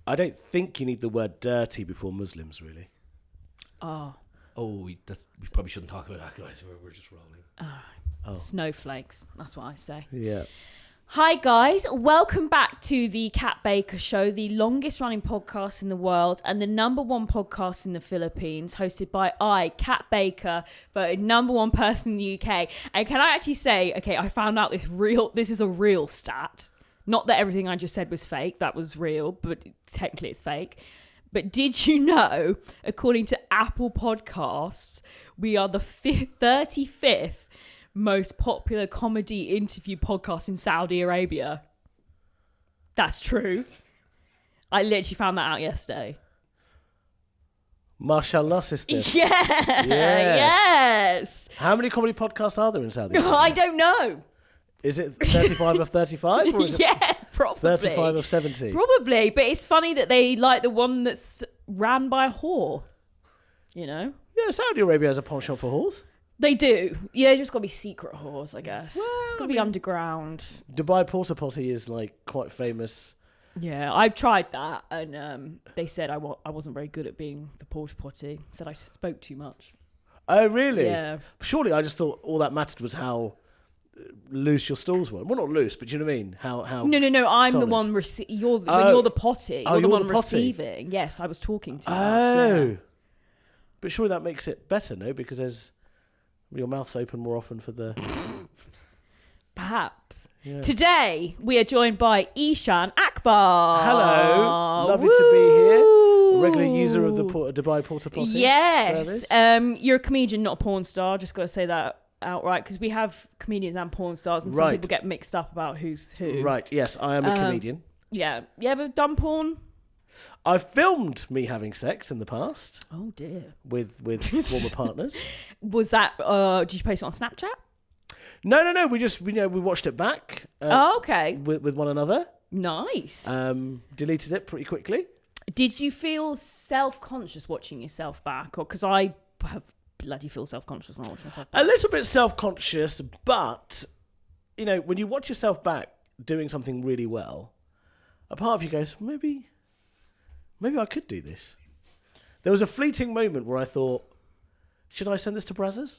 I don't think you need the word dirty before Muslims, really. Oh. We probably shouldn't talk about that, guys. We're just rolling. Snowflakes. That's what I say. Yeah. Hi guys, welcome back to the Kat Baker Show, the longest running podcast in the world and the #1 podcast in the Philippines, hosted by Kat Baker, voted #1 person in the UK. And can I actually say, okay, I found out this is a real stat. Not that everything I just said was fake, that was real, but technically it's fake. But did you know, according to Apple Podcasts, we are the 35th most popular comedy interview podcast in Saudi Arabia? That's true. I literally found that out yesterday. Mashallah, sister. Yeah. Yes. How many comedy podcasts are there in Saudi Arabia? I don't know. Is it 35 of 35? Or is it Yeah, probably. 35 of 70? Probably, but it's funny that they like the one that's ran by a whore. You know? Yeah, Saudi Arabia has a penchant for whores. They do. Yeah, just got to be secret whores, I guess. Well, Got to be underground. Dubai Porta Potty is like quite famous. Yeah, I've tried that, and they said I wasn't very good at being the porta potty. Said I spoke too much. Oh, really? Yeah. Surely I just thought all that mattered was how loose your stools were. Well, not loose, but you know what I mean? How No. I'm solid. the one you're the potty. Oh, you're the you're one the potty. receiving. Yes, I was talking to. Oh. Yeah. But surely that makes it better, no? Because your mouth's open more often for the... Perhaps. Yeah. Today, we are joined by Eshaan Akbar. Hello. Lovely to be here. A regular user of the Dubai Porta Potty Yes. service. You're a comedian, not a porn star. Just got to say that outright, because we have comedians and porn stars, and some Right. people get mixed up about who's who. Right, yes, I am a comedian. Yeah. You ever done porn? I've filmed me having sex in the past Oh, dear. with former partners. Was that, did you post it on Snapchat? No. We watched it back Okay. with one another. Nice. Deleted it pretty quickly. Did you feel self-conscious watching yourself back? Or because I have bloody feel self-conscious when I watch myself back. A little bit self-conscious, but, you know, when you watch yourself back doing something really well, a part of you goes, maybe I could do this. There was a fleeting moment where I thought, should I send this to Brazzers?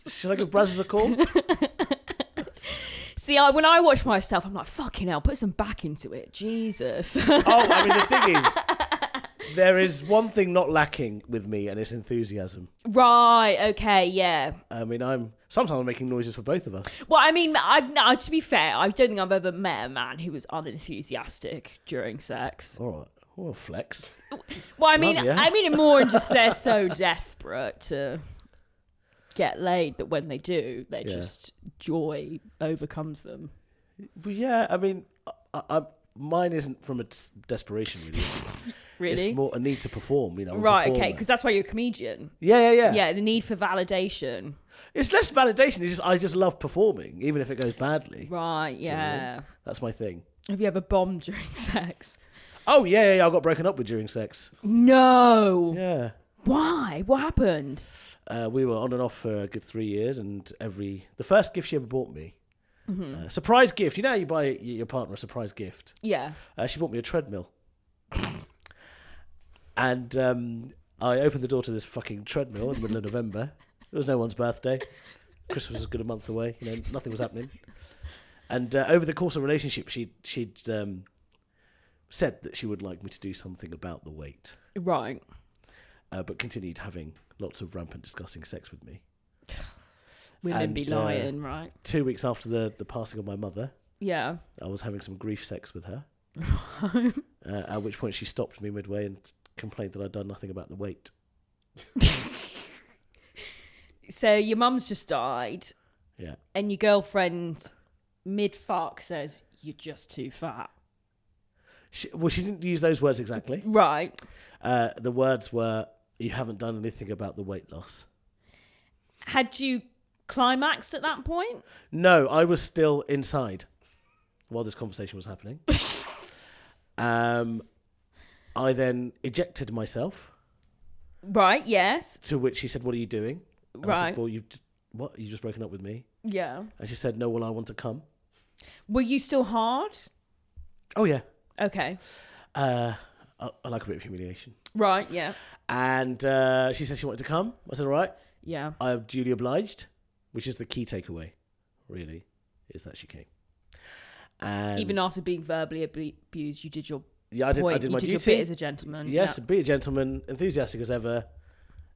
Should I give Brazzers a call? See, when I watch myself, I'm like, fucking hell, put some back into it. Jesus. Oh, I mean, the thing is, there is one thing not lacking with me, and it's enthusiasm. Right, okay, yeah. I mean, sometimes I'm making noises for both of us. Well, I mean, to be fair, I don't think I've ever met a man who was unenthusiastic during sex. All right. Well, flex. Well, I mean, Love ya. I mean it more in just they're so desperate to get laid that when they do, they just joy overcomes them. But yeah, I mean, mine isn't from a desperation, really. Really? It's more a need to perform, you know. Right, okay, because that's why you're a comedian. Yeah. Yeah, the need for validation. It's less validation. It's just I just love performing, even if it goes badly. Right, yeah. That's my thing. Have you ever bombed during sex? Oh yeah. I got broken up with during sex. No. Yeah. Why? What happened? We were on and off for a good 3 years, and the first gift she ever bought me, surprise gift. You know how you buy your partner a surprise gift? Yeah. She bought me a treadmill. And I opened the door to this fucking treadmill in the middle of November. It was no one's birthday. Christmas was a good month away. You know, nothing was happening. And over the course of the relationship, she'd said that she would like me to do something about the weight. Right. But continued having lots of rampant, disgusting sex with me. Women be lying, right? 2 weeks after the passing of my mother, Yeah. I was having some grief sex with her. At which point she stopped me midway and complained that I'd done nothing about the weight. So your mum's just died. Yeah. And your girlfriend, mid-fuck, says, you're just too fat. She didn't use those words exactly. Right. The words were, you haven't done anything about the weight loss. Had you climaxed at that point? No, I was still inside while this conversation was happening. I then ejected myself. Right, yes. To which she said, what are you doing? And Right. I said, well, what? You just broken up with me? Yeah. And she said, no, well, I want to come. Were you still hard? Oh, yeah. Okay. I like a bit of humiliation. Right. Yeah. And she said she wanted to come. I said, all right. Yeah. I am duly obliged, which is the key takeaway, really, is that she came. And Even after being verbally abused, you did your yeah, I did my you did duty. your bit as a gentleman. Yes, Yeah. be a gentleman, enthusiastic as ever.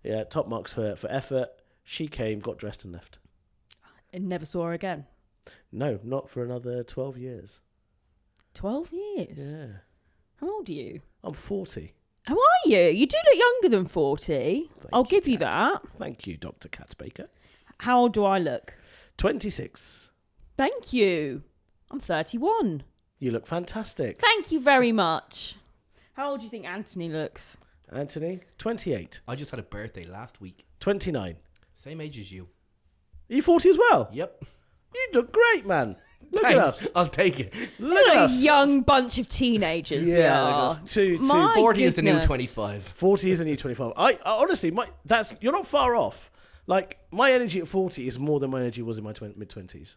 Yeah, top marks for effort. She came, got dressed and left. And never saw her again. No, not for another 12 years. 12 years? Yeah. How old are you? I'm 40. How are you? You do look younger than 40. I'll give you that. Thank you, Dr. Kat Baker. How old do I look? 26. Thank you. I'm 31. You look fantastic. Thank you very much. How old do you think Anthony looks? Anthony, 28. I just had a birthday last week. 29. Same age as you. Are you 40 as well? Yep. You look great, man. Look Thanks. at us. I'll take it. Look at What a us. young bunch of teenagers we Yeah, are. look at us. Two. My 40 is the new goodness. 25. 40 is a new 25. I honestly, you're not far off. Like, my energy at 40 is more than my energy was in my mid-20s.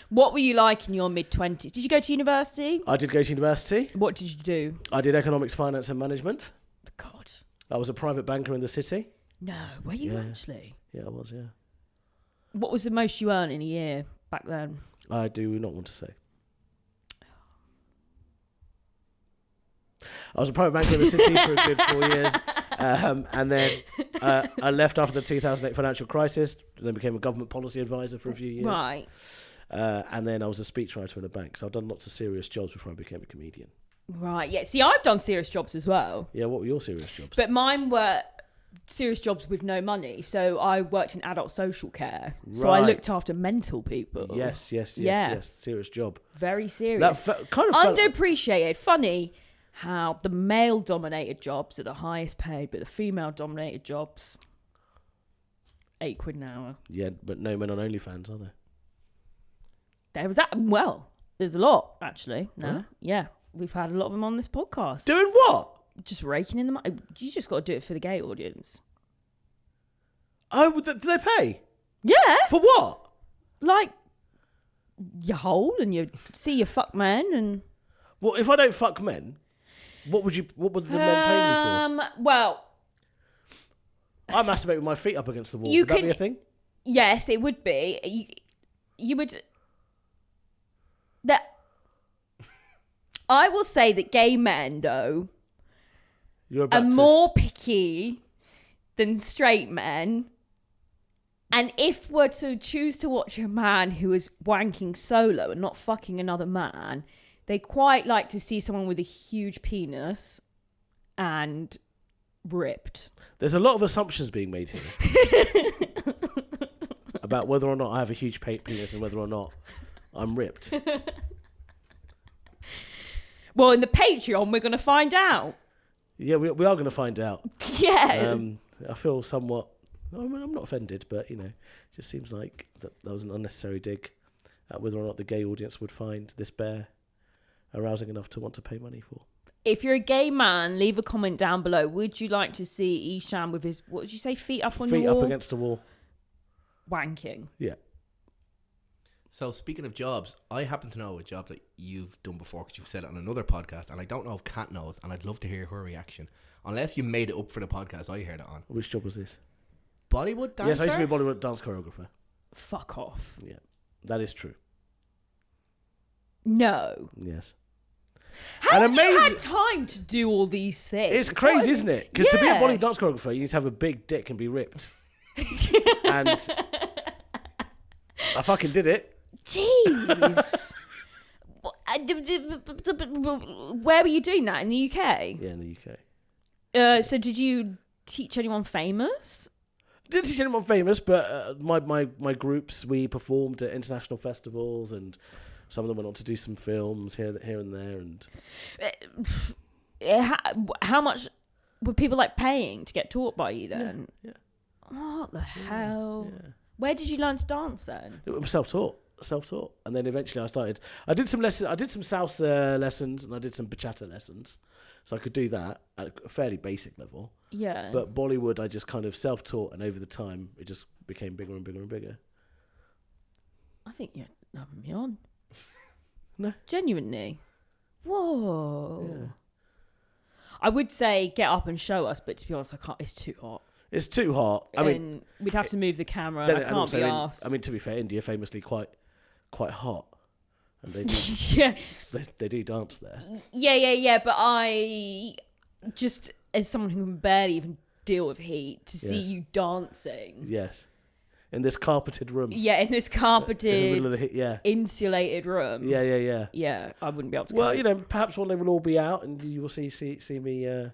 What were you like in your mid-20s? Did you go to university? I did go to university. What did you do? I did economics, finance and management. God. I was a private banker in the city. No, were you Yeah. actually? Yeah, I was, yeah. What was the most you earned in a year back then? I do not want to say. I was a private banker in the city for a good 4 years. And then I left after the 2008 financial crisis and then became a government policy advisor for a few years. Right. And then I was a speechwriter in a bank. So I've done lots of serious jobs before I became a comedian. Right, yeah. See, I've done serious jobs as well. Yeah, what were your serious jobs? But mine were serious jobs with no money. So I worked in adult social care. So I Right. looked after mental people. Yes. Yeah. Serious job. Very serious. That kind of felt- Underappreciated. Funny how the male-dominated jobs are the highest paid, but the female-dominated jobs, £8 an hour. Yeah, but no men on OnlyFans, are there? There was that. Well, there's a lot, actually. No. Huh? Yeah. We've had a lot of them on this podcast. Doing what? Just raking in the money. You just got to do it for the gay audience. Oh, do they pay? Yeah. For what? Like, you hole and you see your fuck men and... Well, if I don't fuck men, what would the men pay me Well, for? I masturbate with my feet up against the wall. You Would that can- be a thing? yes, it would be. You would... That... I will say that gay men, though, You're are about to... more picky than straight men. And if we're to choose to watch a man who is wanking solo and not fucking another man, they quite like to see someone with a huge penis and ripped. There's a lot of assumptions being made here about whether or not I have a huge penis and whether or not I'm ripped. Well, in the Patreon, we're going to find out. Yeah, we are going to find out. Yeah. I feel somewhat... I mean, I'm not offended, but, it just seems like that was an unnecessary dig at whether or not the gay audience would find this bear arousing enough to want to pay money for. If you're a gay man, leave a comment down below. Would you like to see Eshaan with his, what did you say, feet up on the Feet wall? up against the wall. Wanking. Yeah. So speaking of jobs, I happen to know a job that you've done before because you've said it on another podcast, and I don't know if Kat knows, and I'd love to hear her reaction. Unless you made it up for the podcast I heard it on. Which job was this? Bollywood dancer? Yes, I used to be a Bollywood dance choreographer. Fuck off. Yeah, that is true. No. Yes. How And have you amazing- had time to do all these things? It's crazy, isn't it? Because to be a Yeah. Bollywood dance choreographer, you need to have a big dick and be ripped. And I fucking did it. Jeez. Where were you doing that? In the UK? Yeah, in the UK. So did you teach anyone famous? Didn't teach anyone famous, but my groups, we performed at international festivals, and some of them went on to do some films here and there. And How much were people like paying to get taught by you then? Yeah. What the hell? Yeah. Where did you learn to dance then? It was self-taught, and then eventually I did some lessons. I did some salsa lessons, and I did some bachata lessons, so I could do that at a fairly basic level. Yeah. But Bollywood, I just kind of self-taught, and over the time, it just became bigger and bigger and bigger. I think you're loving me on. No. Genuinely. Whoa. Yeah. I would say get up and show us, but to be honest, I can't. It's too hot. It's too hot. I mean, we'd have to move the camera. then- I and can't also be in- asked. I mean, to be fair, India famously quite hot, and they do, yeah, they do dance there. yeah. But I just, as someone who can barely even deal with heat, to see Yes. you dancing. Yes, in this carpeted room. Yeah, in this In the middle of carpeted, the yeah. insulated room. Yeah. Yeah, I wouldn't be able to. Well, cope. you know, perhaps one day we'll all be out and you will see me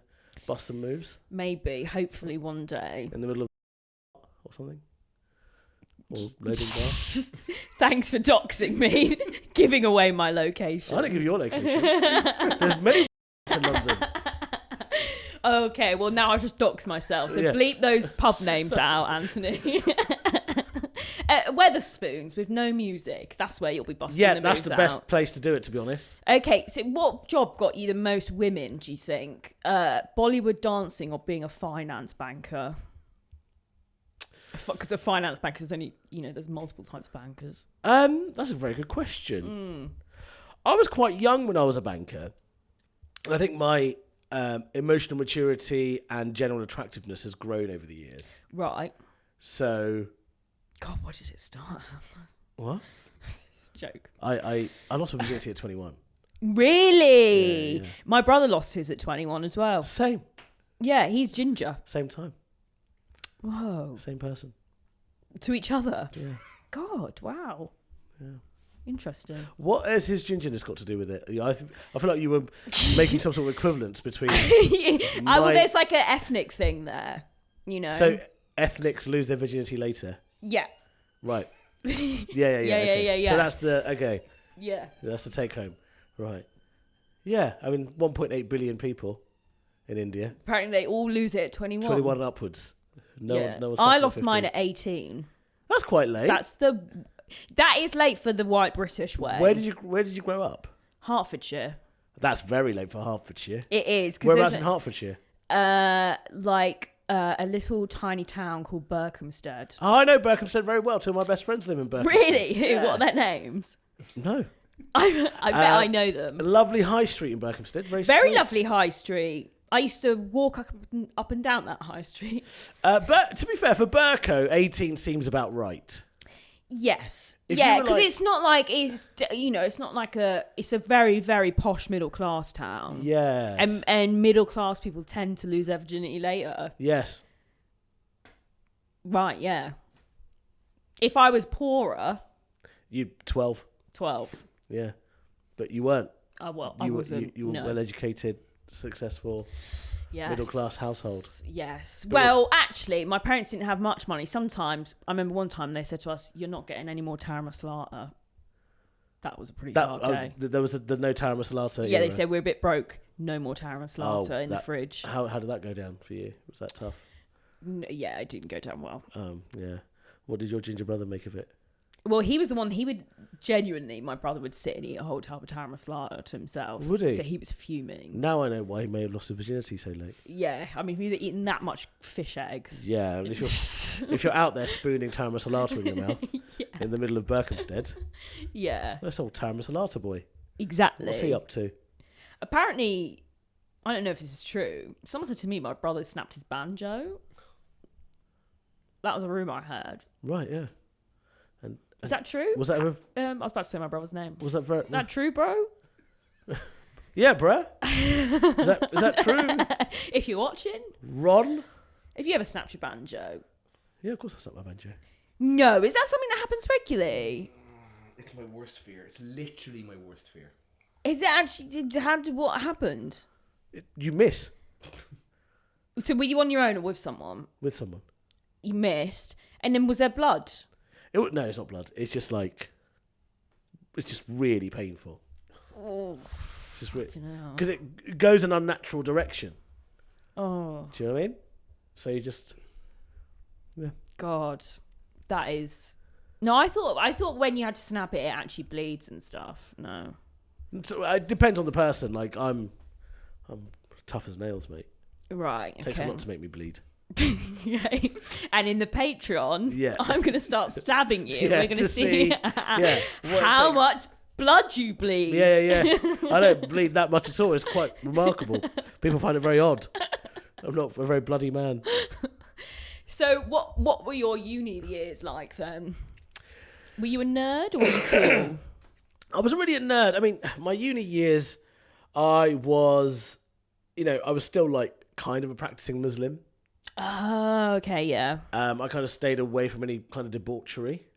bust some moves Maybe, hopefully one day. in the middle of or something. Or loading bar. Thanks for doxing me, giving away my location. I didn't give you your location. There's many in London. Okay, well now I just dox myself. So Yeah. bleep those pub names out, Anthony. Weatherspoons with no music. That's where you'll be busting Yeah, the that's moves the best out. place to do it, to be honest. Okay, so what job got you the most women, do you think? Bollywood dancing or being a finance banker? Because a finance banker is only, there's multiple types of bankers. That's a very good question. I was quite young when I was a banker. And I think my emotional maturity and general attractiveness has grown over the years. Right. So, God, what did it start? what? It's a joke. I lost my virginity at 21. Really? Yeah. My brother lost his at 21 as well. Same He's ginger. time. Whoa. Same person. To each other? Yeah. God, wow. Yeah. Interesting. What has his gingerness got to do with it? I feel like you were making some sort of equivalence between. Well, there's like an ethnic thing there, So ethnics lose their virginity later, Yeah. right? Yeah. Yeah. So that's the Yeah. That's the take home, right? Yeah, I mean 1.8 billion people in India, Apparently they all lose it at 21. 21 and upwards. No one's I fucking lost 15. mine at 18. That's quite late. That is late for the white British way. Where did you grow up? Hertfordshire. That's very late for Hertfordshire. It is. Whereabouts in Hertfordshire? A little tiny town called Berkhamsted. Oh, I know Berkhamsted very well. Two of my best friends live in Berkhamsted. Really? Yeah. What are their names? No. I bet I know them. A lovely high street in Berkhamsted. Very sweet. Lovely high street. I used to walk up and down that high street. But to be fair, for Burko, 18 seems about right. Yes. If Yeah, you were because like- it's not like it's not like it's a very, very posh middle class town. Yes. And middle class people tend to lose their virginity later. Yes. Right, yeah. If I was poorer, You 12. 12. Yeah. But you weren't. I You wasn't. were no. well educated, successful. Yes. middle-class household. Yes. Well, actually, my parents didn't have much money. Sometimes, I remember one time they said to us, "You're not getting any more tara masala." That was a pretty dark day. There was the no tara masala. Yeah, they said we're a bit broke. No more tara masala in the fridge. How did that go down for you? Was that tough? Yeah, it didn't go down well. Yeah. What did your ginger brother make of it? Well, he was the one. He would genuinely. My brother would sit and eat a whole tub of tara masala to himself. Would he? So he was fuming. Now I know why he may have lost his virginity so late. Yeah, I mean, if you've eaten that much fish eggs. Yeah, I mean, if you're out there spooning tara masala in your mouth in the middle of Berkhamsted, Yeah, that's old tara masala boy. exactly. What's he up to? Apparently, I don't know if this is true. Someone said to me my brother snapped his banjo. That was a rumour I heard. Right, yeah. Is that true? Was that I was about to say my brother's name. was that very? Is that true, bro? Yeah, bruh. Is that true? If you're watching, Ron? if you ever snapped your banjo. Yeah, of course that's not my banjo. No, is that something that happens regularly? It's my worst fear. It's literally my worst fear. Is it actually? What happened? You miss So were you on your own or with someone? with someone. You missed, and then was there blood? No, it's not blood. It's just really painful. Oh, It's just hell. because it goes an unnatural direction. Oh Do you know what I mean? So you just God, that is. No, I thought when you had to snap it, it actually bleeds and stuff. No. so it depends on the person. Like I'm tough as nails, mate. Right. Takes a okay. lot to make me bleed. Okay. And in the Patreon, Yeah. I'm going to start stabbing you. Yeah, We're going to to see see, what it how takes. much blood you bleed. Yeah. I don't bleed that much at all. It's quite remarkable. People find it very odd. I'm not a very bloody man. So what were your uni years like then? Were you a nerd or were you cool? I wasn't really a nerd. I mean, my uni years, I was still like kind of a practicing Muslim. Oh, okay, yeah. I kind of stayed away from any kind of debauchery.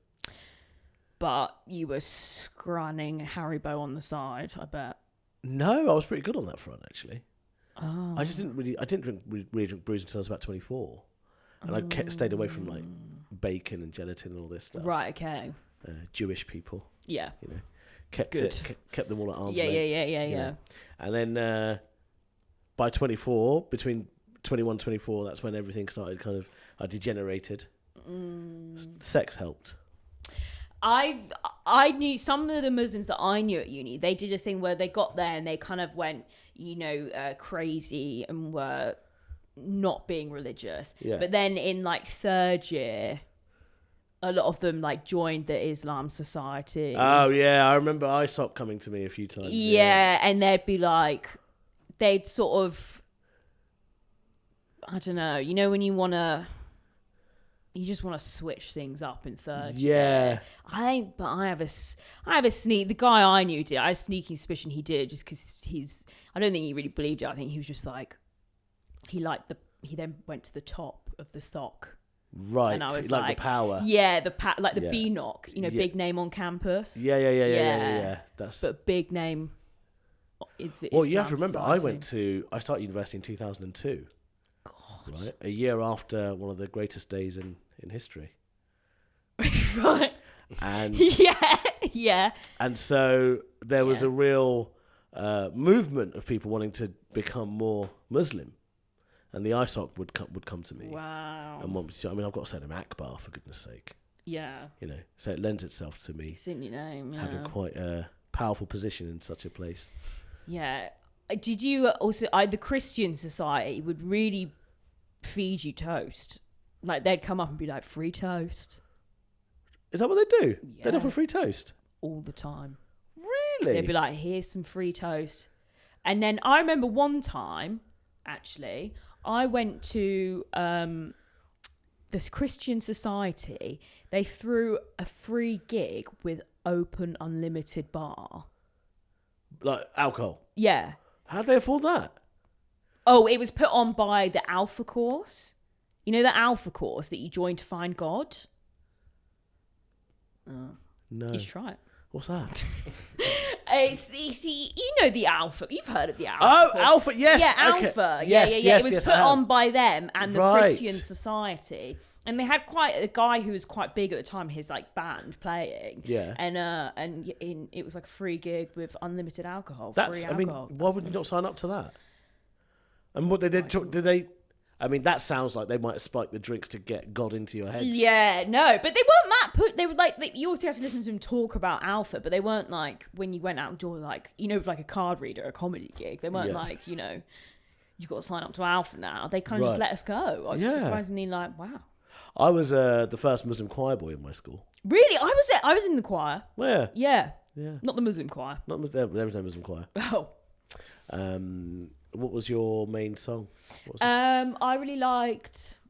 But you were scranning Haribo on the side, I bet. No, I was pretty good on that front, actually. Oh. I didn't drink booze until I was about 24. And I stayed away from like bacon and gelatin and all this stuff. Right, okay. Jewish people, Yeah. kept them all at arm's length. Yeah. And then by 24, between 21 and 24, that's when everything started I degenerated. Sex helped. I knew some of the Muslims that I knew at uni, they did a thing where they got there and they kind of went, crazy and were not being religious. Yeah. But then in like third year, a lot of them like joined the Islam Society. Oh yeah, I remember ISOP coming to me a few times. Yeah, and they'd be like, they'd sort of, I don't know, when you just want to switch things up in third year. I have a sneak. The guy I knew did. I had a sneaking suspicion he did, just because I don't think he really believed it. I think he was just like, he then went to the top of the sock. Right, and I was like the power. Yeah, the B-knock, big name on campus. Yeah. But big name. Well, you have to remember, I started university in 2002. God. Right, a year after one of the greatest days in history. Right. And yeah. And so there was a real movement of people wanting to become more Muslim, and the ISOC would come to me. Wow. And I've got to say Eshaan Akbar, for goodness sake. Yeah. So it lends itself to me It's in your name. Yeah. having quite a powerful position in such a place. Yeah. Did you also? The Christian Society would really feed you toast. Like they'd come up and be like, free toast. Is that what they do? Yeah. They'd offer free toast? All the time. Really? They'd be like, here's some free toast. And then I remember one time, actually, I went to this Christian Society. They threw a free gig with open unlimited bar. Like alcohol? Yeah. How'd they afford that? Oh, it was put on by the Alpha course. You know the Alpha course that you joined to find God? No. You should try it. What's that? The Alpha. You've heard of the Alpha. Oh, course. Alpha, yes. Yeah, okay. Alpha. Yes, Yeah. It was put on by them and the Right. Christian Society. And they had quite a guy who was quite big at the time, his like band playing. Yeah. And it was like a free gig with unlimited alcohol. That's. Free I mean, alcohol. why would you not sign up to that? And what they did? Did they? I mean, that sounds like they might have spiked the drinks to get God into your heads. Yeah, no, but they weren't that they were like, you also had to listen to them talk about Alpha, but they weren't like, when you went out the door, like, with like a card reader, a comedy gig, they weren't like, you've got to sign up to Alpha now. They kind of just let us go. I was surprisingly like, wow. I was the first Muslim choir boy in my school. Really? I was in the choir. Where? Yeah. Yeah. Not the Muslim choir. There was no Muslim choir. Oh. What was your main song? I really liked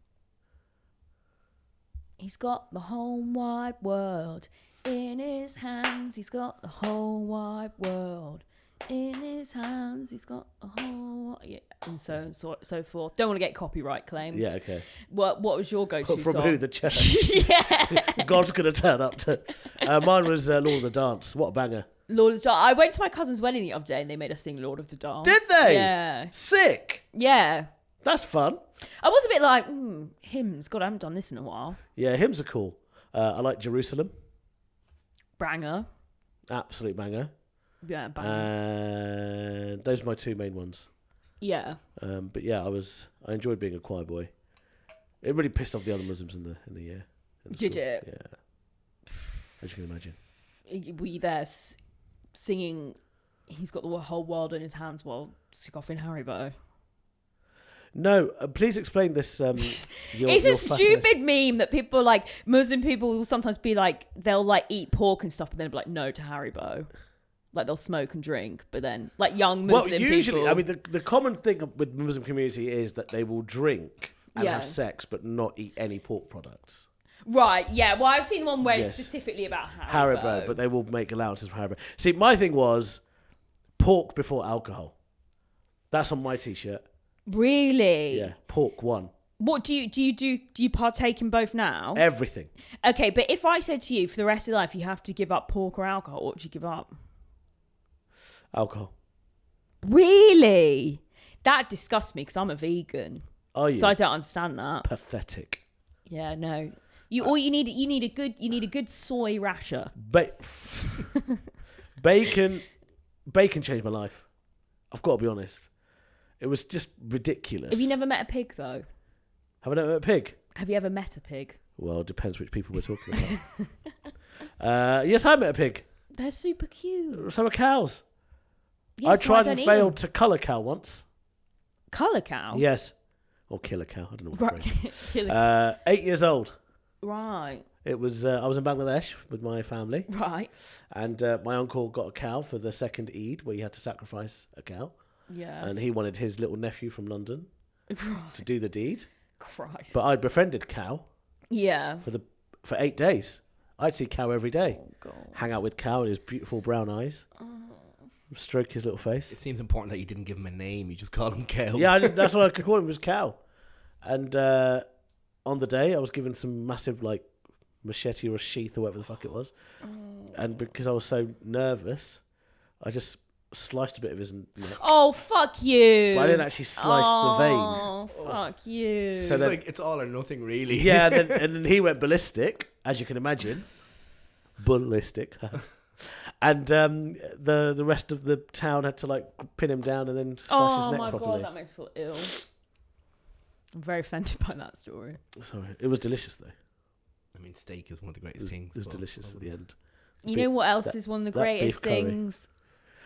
He's got the whole wide world in his hands. He's got the whole wide world in his hands. He's got the whole and so on so forth. Don't want to get copyright claims. Yeah, okay. What was your go-to From song? who? The church. Yeah. God's gonna turn up to. Mine was Lord of the Dance. What a banger! Lord of the Dance. I went to my cousin's wedding the other day and they made us sing Lord of the Dance. Did they? Yeah. Sick. Yeah. That's fun. I was a bit like, hymns. God, I haven't done this in a while. Yeah, hymns are cool. I like Jerusalem. Banger. Absolute banger. Yeah, banger. And those are my two main ones. Yeah. But yeah, I enjoyed being a choir boy. It really pissed off the other Muslims in the year. Did it? Yeah. As you can imagine. Were you there singing He's Got the Whole World in His Hands while scoffing Haribo? No, please explain this. It's a stupid meme that people like, Muslim people will sometimes be like, they'll like eat pork and stuff, but then be like, no to Haribo. Like they'll smoke and drink, but then like young Muslim usually, people. I mean, the common thing with the Muslim community is that they will drink and have sex, but not eat any pork products. Right, yeah. Well, I've seen one where it's Yes. specifically about Haribo, but they will make allowances for Haribo. See, my thing was pork before alcohol. That's on my t-shirt. Really? Yeah, pork one. What do you partake in both now? Everything. Okay, but if I said to you for the rest of your life you have to give up pork or alcohol, what would you give up? Alcohol. Really? That disgusts me because I'm a vegan. Are you? So I don't understand that. Pathetic. Yeah, no. You need a good soy rasher. Bacon changed my life. I've got to be honest. It was just ridiculous. Have you never met a pig though? Have I never met a pig? Have you ever met a pig? Well, it depends which people we're talking about. Yes, I met a pig. They're super cute. So are cows. Yeah, I so tried don't and eat failed them. to colour cow once. Colour cow? Yes. Or kill a cow. I don't know what the Right. phrase. Kill a- 8 years old. right. It was. I was in Bangladesh with my family, Right. and my uncle got a cow for the second Eid, where you had to sacrifice a cow, Yes. and he wanted his little nephew from London to do the deed. Christ. But I'd befriended cow yeah. for 8 days. I'd see cow every day, Oh God. hang out with cow and his beautiful brown eyes, stroke his little face. It seems important that you didn't give him a name. You just called him Cow. Yeah, that's what I could call him, was cow. And on the day, I was given some massive like machete or a sheath or whatever the fuck it was, and because I was so nervous, I just sliced a bit of his neck. Oh, fuck you. But I didn't actually slice the vein. Oh, fuck you. So It's then- like it's all or nothing, really. Yeah, and then he went ballistic, as you can imagine. Ballistic. And the rest of the town had to like pin him down and then slash his neck my properly. God, that makes me feel ill. I'm very offended by that story. Sorry, it was delicious though. I mean, steak is one of the It greatest was, things. it was but- delicious at the end. You know what else that- is one of the that greatest beef curry. things?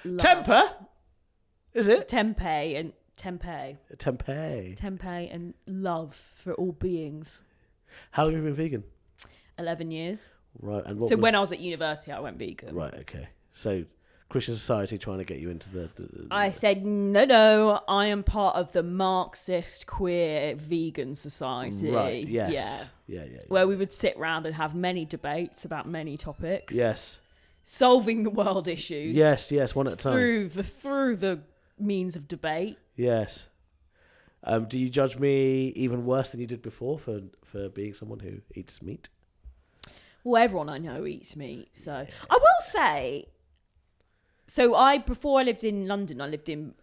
Love. Temper? Is it? Tempeh and tempeh. Tempeh. Tempeh and love for all beings. How long have you been vegan? 11 years. Right, and what So was- when I was at university, I went vegan. Right, okay. So Christian Society trying to get you into the I said, no, I am part of the Marxist queer vegan society. Right, yes. Yeah. Yeah. Where we would sit round and have many debates about many topics. Yes. Solving the world issues. Yes, one at a time. Through the means of debate. Yes. Do you judge me even worse than you did before for being someone who eats meat? Well, everyone I know eats meat. So I will say, before I lived in London, I lived in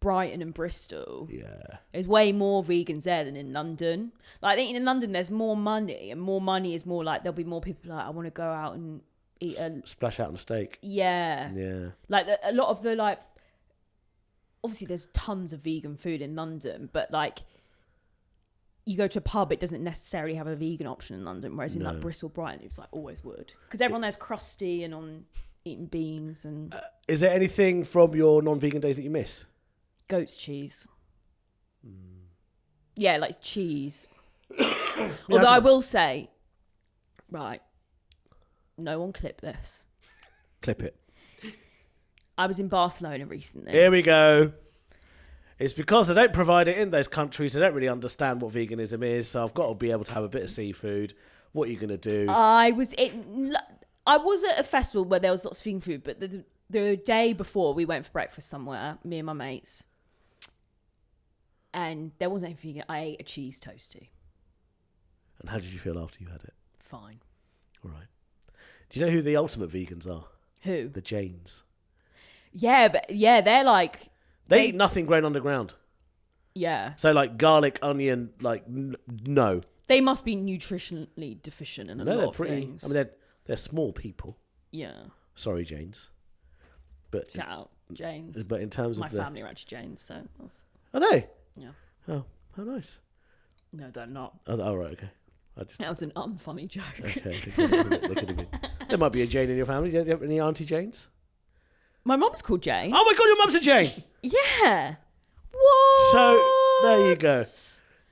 Brighton and Bristol. Yeah. There's way more vegans there than in London. Like, I think in London there's more money, and more money is more like there'll be more people like, I want to go out and eat a... Splash out on a steak. Yeah. Yeah. Like, a lot of the, like... Obviously, there's tons of vegan food in London, but, like, you go to a pub, it doesn't necessarily have a vegan option in London, whereas in, No. like, Bristol, Brighton, it's, like, always would. Because everyone there's crusty and on eating beans and Is there anything from your non-vegan days that you miss? goat's cheese. Yeah, like cheese. Although I will say, right, no one clip this. Clip it. I was in Barcelona recently. Here we go. It's because they don't provide it in those countries. They don't really understand what veganism is. So I've got to be able to have a bit of seafood. What are you going to do? I was at a festival where there was lots of vegan food, but the day before we went for breakfast somewhere, me and my mates, and there wasn't anything vegan. I ate a cheese toastie. And how did you feel after you had it? Fine. All right. Do you know who the ultimate vegans are? Who? The Jains. Yeah, but yeah, they're like, They eat nothing grown underground. yeah. So like garlic, onion, like no. They must be nutritionally deficient in a No, lot they're of pretty. things. I mean, they're small people. Yeah. Sorry, Janes. But Shout out, Janes. in terms My of the, family are actually Janes, so that's, are they? yeah. Oh, how nice. No, they're not. Oh, right, okay. I just That was an unfunny joke. okay. They could have been. There might be a Jane in your family. Do you have any Auntie Janes? My mum's called Jane. Oh my God, your mum's a Jane. Yeah. What? So there you go.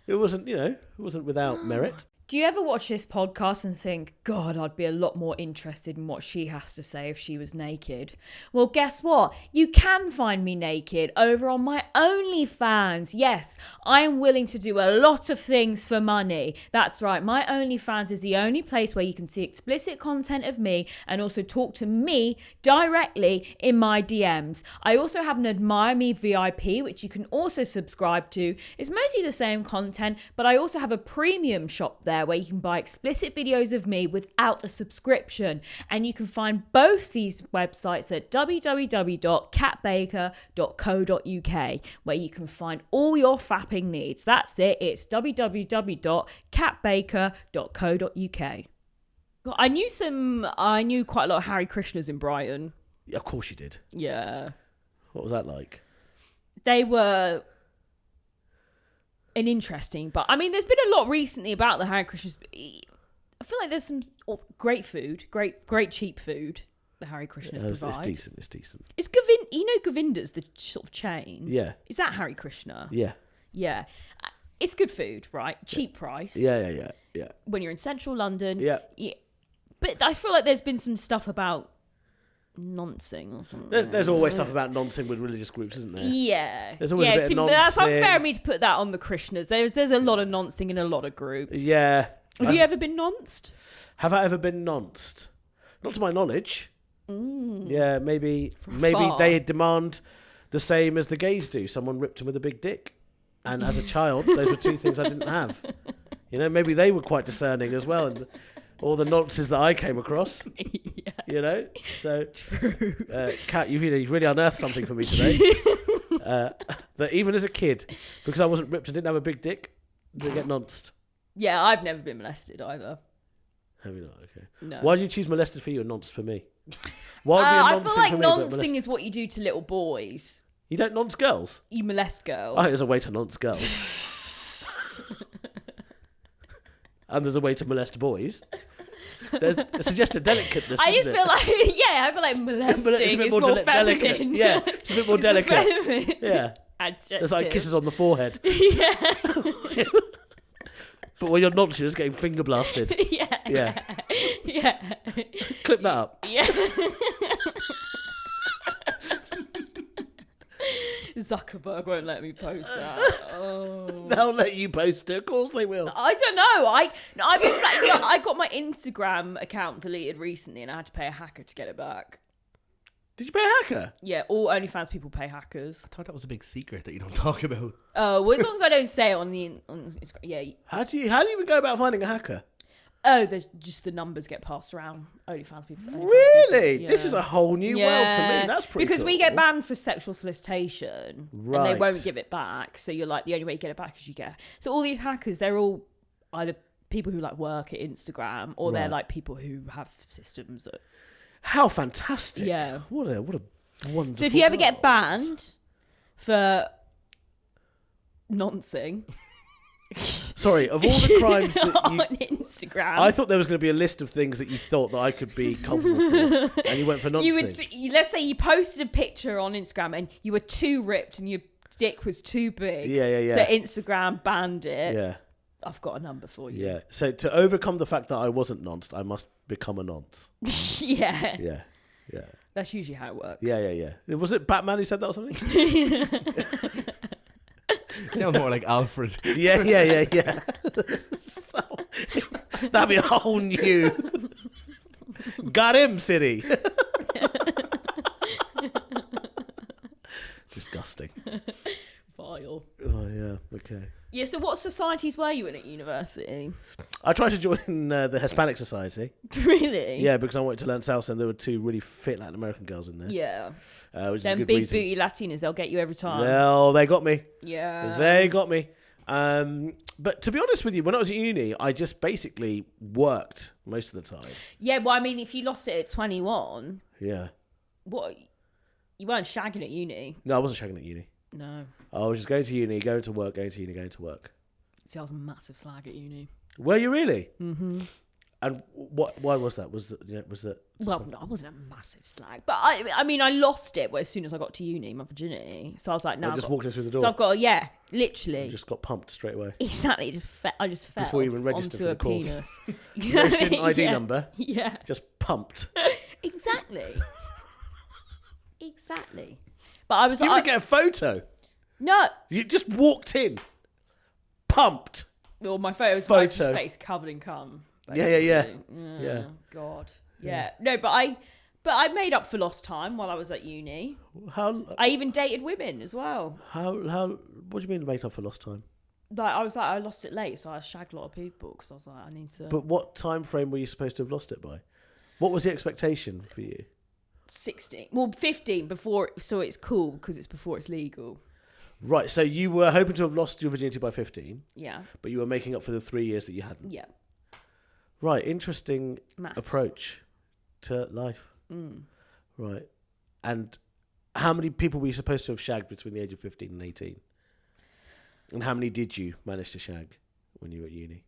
It wasn't, it wasn't without merit. Do you ever watch this podcast and think, God, I'd be a lot more interested in what she has to say if she was naked? Well, guess what? You can find me naked over on my OnlyFans. Yes, I am willing to do a lot of things for money. That's right, my OnlyFans is the only place where you can see explicit content of me and also talk to me directly in my DMs. I also have an Admire Me VIP, which you can also subscribe to. It's mostly the same content, but I also have a premium shop there where you can buy explicit videos of me without a subscription. And you can find both these websites at www.catbaker.co.uk, where you can find all your fapping needs. That's it. It's www.catbaker.co.uk. I knew quite a lot of Harry Krishnas in Brighton. Yeah, of course you did. Yeah. What was that like? They were an interesting, but I mean, there's been a lot recently about the Hare Krishnas. I feel like there's some great food, great cheap food the Hare Krishnas provide. It's decent. It's Govinda's the sort of chain. Yeah. Is that Hare Krishna? Yeah. Yeah. It's good food, right? Cheap price. Yeah. When you're in central London. Yeah. But I feel like there's been some stuff about noncing or something. There's always stuff about noncing with religious groups, isn't there? Yeah. There's always a bit of noncing. That's unfair of me to put that on the Krishnas. There's a lot of noncing in a lot of groups. Yeah. Have you ever been nonced? Have I ever been nonced? Not to my knowledge. Yeah, maybe they demand the same as the gays do. Someone ripped them with a big dick. And as a child, those were two things I didn't have. You know, maybe they were quite discerning as well. And all the nonsense that I came across. Yeah. You know? So, Kat, you've really unearthed something for me today. That even as a kid, because I wasn't ripped and didn't have a big dick, didn't get nonced. Yeah, I've never been molested either. Have you not? Okay. No. Why did you choose molested for you and nonced for me? Why would I be a feel like for me, noncing is what you do to little boys. You don't nonce girls? You molest girls. I think there's a way to nonce girls. And there's a way to molest boys. There's a suggested delicateness. I just feel like, I feel like molesting is more feminine. Delicate. Yeah, it's a bit more delicate. Yeah. Adjective. There's like kisses on the forehead. Yeah. But when you're not, you're just getting finger blasted. Yeah. Clip that up. Yeah. Zuckerberg won't let me post that. Oh. They'll let you post it. Of course they will. I don't know. I got my Instagram account deleted recently, and I had to pay a hacker to get it back. Did you pay a hacker? Yeah, all OnlyFans people pay hackers. I thought that was a big secret that you don't talk about. Oh, well, as long as I don't say it on Instagram, yeah. How do you even go about finding a hacker? Oh, the numbers get passed around OnlyFans people. Really? People. Yeah. This is a whole new world to me. That's pretty because cool. we get banned for sexual solicitation, right. and they won't give it back. So you're like, the only way you get it back is you get. So all these hackers, they're all either people who like work at Instagram, or they're like people who have systems that. How fantastic! Yeah. What a wonderful. So if you ever world. get banned for noncing. Sorry, of all the crimes that you... on Instagram. I thought there was going to be a list of things that you thought that I could be culpable for, and you went for nonsense. Let's say you posted a picture on Instagram and you were too ripped and your dick was too big. Yeah. So Instagram banned it. Yeah. I've got a number for you. Yeah. So to overcome the fact that I wasn't nonced, I must become a nonce. Yeah. Yeah. That's usually how it works. Yeah. Was it Batman who said that or something? Sound more like Alfred. Yeah. So, that'd be a whole new. Got him, city. Disgusting. Vile. Oh yeah. Okay. Yeah. So what societies were you in at university? I tried to join the Hispanic Society. Really? Yeah, because I wanted to learn salsa, and there were two really fit Latin American girls in there. Yeah. Which Them is a good big reason. booty Latinas, they'll get you every time. Well, they got me. Yeah. They got me. But to be honest with you, when I was at uni, I just basically worked most of the time. Yeah, well, I mean, if you lost it at 21, Yeah. what? You weren't shagging at uni. No, I wasn't shagging at uni. No. I was just going to uni, going to work, going to uni, going to work. See, I was a massive slag at uni. Were you really? Mm-hmm. And why was that? Was that? Well, no, I wasn't a massive slag, but I mean, I lost it as soon as I got to uni, my virginity. So I was like, no, just walking through the door. So I've got, literally, You just got pumped straight away. exactly. I just fell Before you even registered onto for a the course. penis. No student ID number. Yeah, Just pumped. exactly, exactly. But I was You didn't get a photo. no. You just walked in, pumped. Well, my photo was my face covered in cum. Yeah. God. Yeah. No, but I made up for lost time while I was at uni. I even dated women as well. How? What do you mean made up for lost time? Like I lost it late, so I shagged a lot of people because I was like, I need to. But what time frame were you supposed to have lost it by? What was the expectation for you? 16. Well, 15 before, so it's cool because it's before it's legal. Right. So you were hoping to have lost your virginity by 15. Yeah. But you were making up for the 3 years that you hadn't. Yeah. Right. Interesting Maths. approach to life. Mm. Right. And how many people were you supposed to have shagged between the age of 15 and 18? And how many did you manage to shag when you were at uni?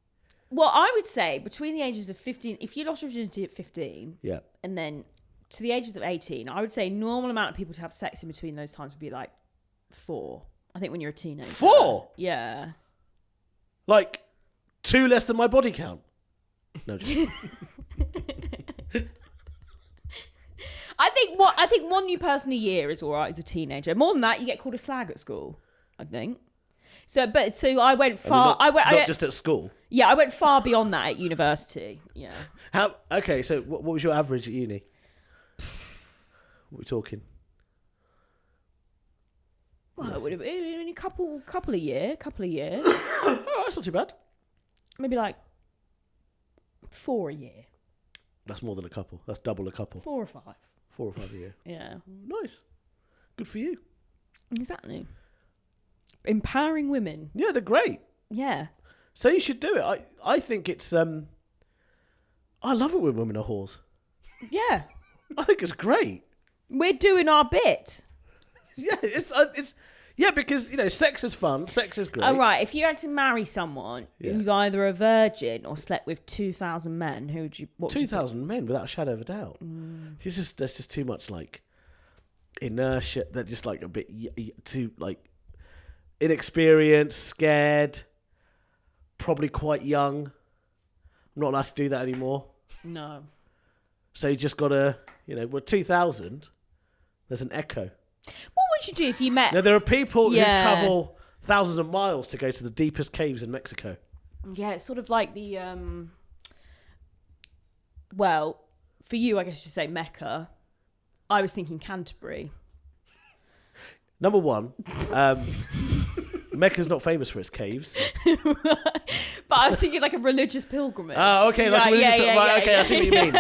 Well, I would say between the ages of 15, if you lost your virginity at 15, Yeah. and then to the ages of 18, I would say normal amount of people to have sex in between those times would be like 4. I think when you're a teenager. 4? Yeah. Like 2 less than my body count. No. Just... I think one new person a year is all right as a teenager. More than that, you get called a slag at school, I think. So I went far. Not just at school. Yeah, I went far beyond that at university. Yeah. How? Okay, so what was your average at uni? What are we talking? Well, it would have been a couple of years. Oh, that's not too bad. Maybe like 4 a year. That's more than a couple. That's double a couple. 4 or 5. 4 or 5 a year. Yeah. Nice. Good for you. Exactly. Empowering women. Yeah, they're great. Yeah. So you should do it. I think it's I love it when women are whores. Yeah. I think it's great. We're doing our bit. Yeah, it's because sex is fun. Sex is great. Oh, right. If you had to marry someone who's either a virgin or slept with 2,000 men, who would you? 2,000 men, without a shadow of a doubt. There's just too much like inertia. They're just like a bit too like inexperienced, scared, probably quite young. I'm not allowed to do that anymore. No. So you just gotta, we're 2,000. There's an echo. What would you do if you met? Now there are people who travel thousands of miles to go to the deepest caves in Mexico. Yeah, it's sort of like the well, for you, I guess you should say Mecca. I was thinking Canterbury. Number one, Mecca's not famous for its caves. But I was thinking like a religious pilgrimage. Oh, okay, like a religious pilgrimage. Right, okay, yeah. I see what you mean.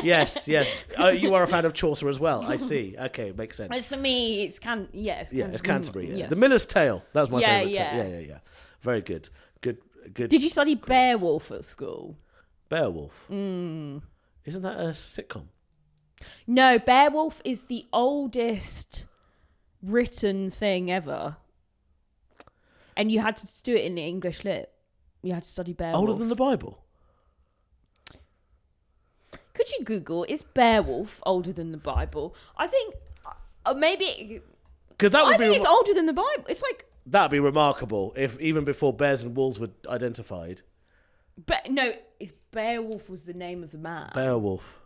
Yes. You are a fan of Chaucer as well. I see. Okay, makes sense. As for me, it's Canterbury. It's Canterbury. Yeah. Yes. The Miller's Tale. That was my favourite. Yeah. Very good. Good. Did you study Beowulf at school? Beowulf. Isn't that a sitcom? No, Beowulf is the oldest written thing ever. And you had to do it in the English lit. You had to study Beowulf. Older than the Bible? Could you Google, is Beowulf older than the Bible? I think, maybe... Because that would I think it's older than the Bible. It's like... That'd be remarkable if even before bears and wolves were identified. But no, it's Beowulf was the name of the man. Beowulf.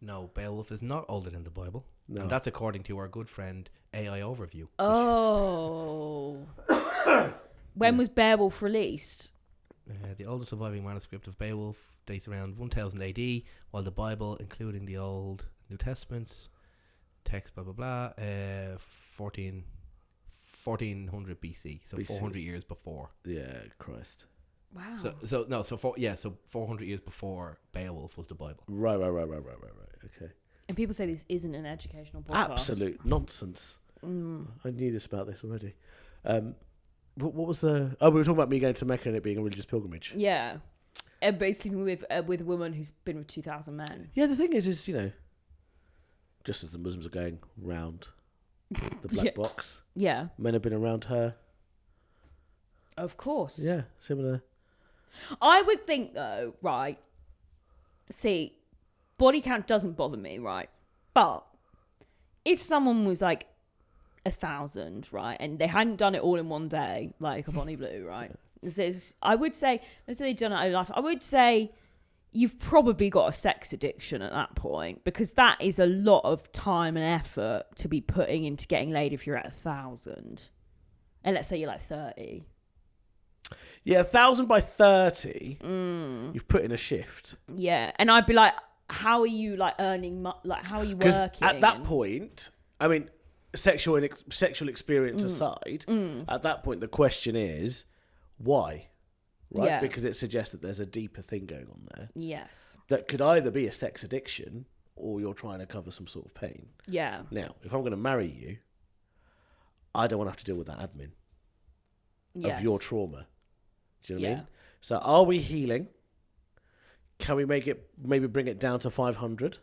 No, Beowulf is not older than the Bible. No. And that's according to our good friend AI Overview. Oh. When was Beowulf released? The oldest surviving manuscript of Beowulf dates around 1000 AD, while the Bible, including the Old New Testaments, text blah blah blah, 1400 BC, so BC. 400 years before. Yeah, Christ. Wow. So 400 years before Beowulf was the Bible. Right. Okay. And people say this isn't an educational podcast. Absolute nonsense. I knew this about this already. What was the... Oh, we were talking about me going to Mecca and it being a religious pilgrimage. Yeah. Basically with a woman who's been with 2,000 men. Yeah, the thing is, just as the Muslims are going round the black box, men have been around her. Of course. Yeah, similar. I would think, though, right, see, body count doesn't bother me, right? But if someone was like 1,000, right, and they hadn't done it all in one day, like a Bonnie Blue, right? I would say, let's say they've done it over life. I would say you've probably got a sex addiction at that point, because that is a lot of time and effort to be putting into getting laid if you're at 1,000. And let's say you're like 30. Yeah, 1,000 by 30, you've put in a shift. Yeah, and I'd be like, how are you like earning, like how are you working? Because at that point, I mean, sexual experience aside, at that point the question is, why? Right? Yeah. Because it suggests that there's a deeper thing going on there. Yes. That could either be a sex addiction or you're trying to cover some sort of pain. Yeah. Now, if I'm going to marry you, I don't want to have to deal with that admin of your trauma. Do you know what I mean? So are we healing? Can we maybe bring it down to 500?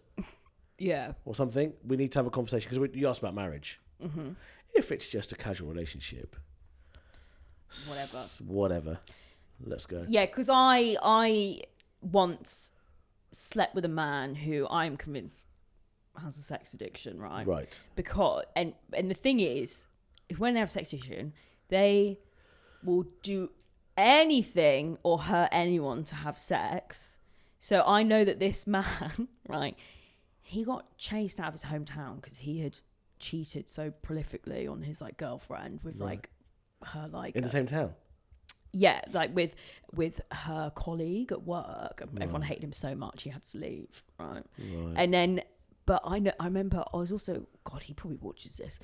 Yeah. Or something? We need to have a conversation, because you asked about marriage. Mm-hmm. If it's just a casual relationship, whatever. Let's go. Yeah, because I once slept with a man who I'm convinced has a sex addiction, right? Right. Because and the thing is, if when they have sex addiction, they will do anything or hurt anyone to have sex. So I know that this man, right, he got chased out of his hometown because he had cheated so prolifically on his like girlfriend with like her like in the same town. Yeah, like with her colleague at work. Everyone hated him so much he had to leave, right? And then, but I remember I was also, God, he probably watches this.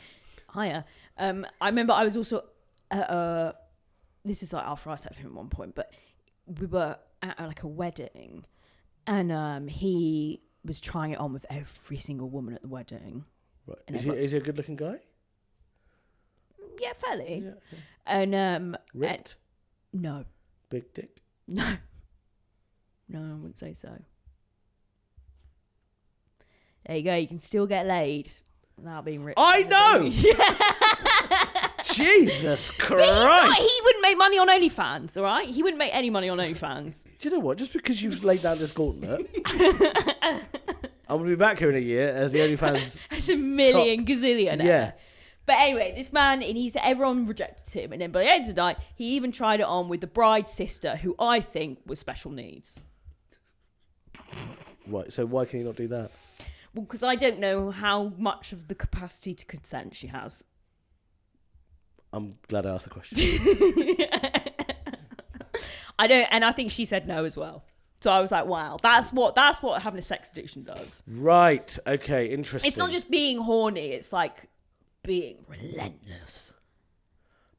Hiya. I remember I was also this is like after I slept with him at one point, but we were at like a wedding, and he was trying it on with every single woman at the wedding. Right. Is he a good-looking guy? Yeah, fairly. Yeah. And ripped? No. Big dick? No, I wouldn't say so. There you go. You can still get laid without being rich. I know. Jesus Christ! He wouldn't make money on OnlyFans, all right? He wouldn't make any money on OnlyFans. Do you know what? Just because you've laid down this gauntlet, I'm going to be back here in a year as the OnlyFans. As a million gazillionaire. Yeah. But anyway, this man, and everyone rejected him, and then by the end of the night, he even tried it on with the bride's sister, who I think was special needs. Right. So why can you not do that? Well, because I don't know how much of the capacity to consent she has. I'm glad I asked the question. I don't, and I think she said no as well. So I was like, wow, that's what having a sex addiction does. Right. Okay. Interesting. It's not just being horny. It's like being relentless.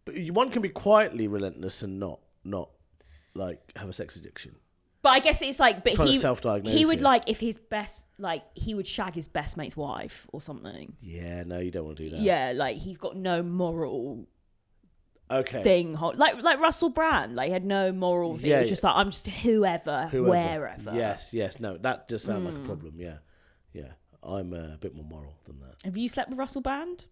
But one can be quietly relentless and not like have a sex addiction. But I guess it's like, but Trying to self-diagnose he would here. like if his best, like he would shag his best mate's wife or something. Yeah. No, you don't want to do that. Yeah, like he's got no moral. Okay. Thing like Russell Brand, like he had no moral thing. Yeah, It was just like I'm just whoever, wherever. Yes. No, that does sound like a problem. Yeah. I'm a bit more moral than that. Have you slept with Russell Brand?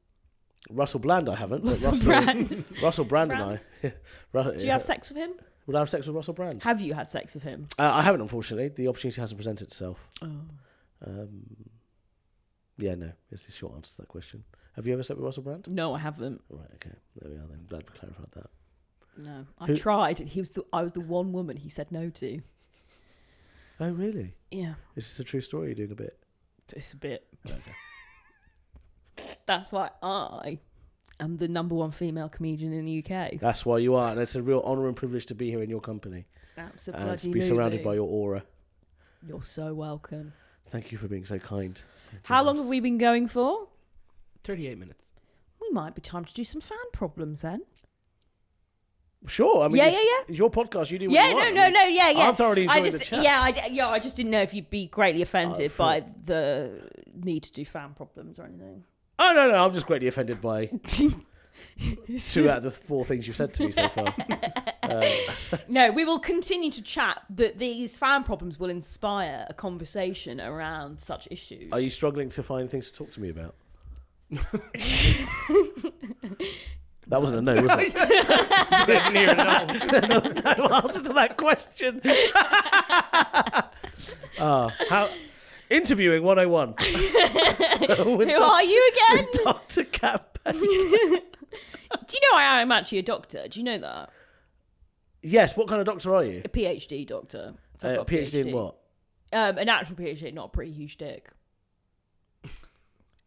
Russell Bland, I haven't. Russell but Brand. Russell Brand and I. Do you have sex with him? Would I have sex with Russell Brand? Have you had sex with him? I haven't, unfortunately. The opportunity hasn't presented itself. Oh. Yeah, no. It's the short answer to that question. Have you ever slept with Russell Brand? No, I haven't. Right, okay. There we are then. Glad we clarified that. No. I tried. I was the one woman he said no to. Oh, really? Yeah. Is this a true story? You're doing a bit? It's a bit. Okay. That's why I am the #1 female comedian in the UK. That's why you are, and it's a real honour and privilege to be here in your company. Absolutely. And to be surrounded by your aura. You're so welcome. Thank you for being so kind. How long have we been going for? 38 minutes. We might be time to do some fan problems then. Sure. I mean, Yeah. it's your podcast. You do what you want. Yeah. I'm thoroughly enjoying the chat. I just didn't know if you'd be greatly offended by the need to do fan problems or anything. Oh, no. I'm just greatly offended by 2 out of the 4 things you've said to me so far. No, we will continue to chat. That these fan problems will inspire a conversation around such issues. Are you struggling to find things to talk to me about? That wasn't a no, was it? Near no. There was no answer to that question. How interviewing 101. Who are you again? Dr. Cat Baker. Do you know I am actually a doctor? Do you know that? Yes. What kind of doctor are you? A PhD doctor. So I've got a PhD in what? An actual PhD, not a pretty huge dick.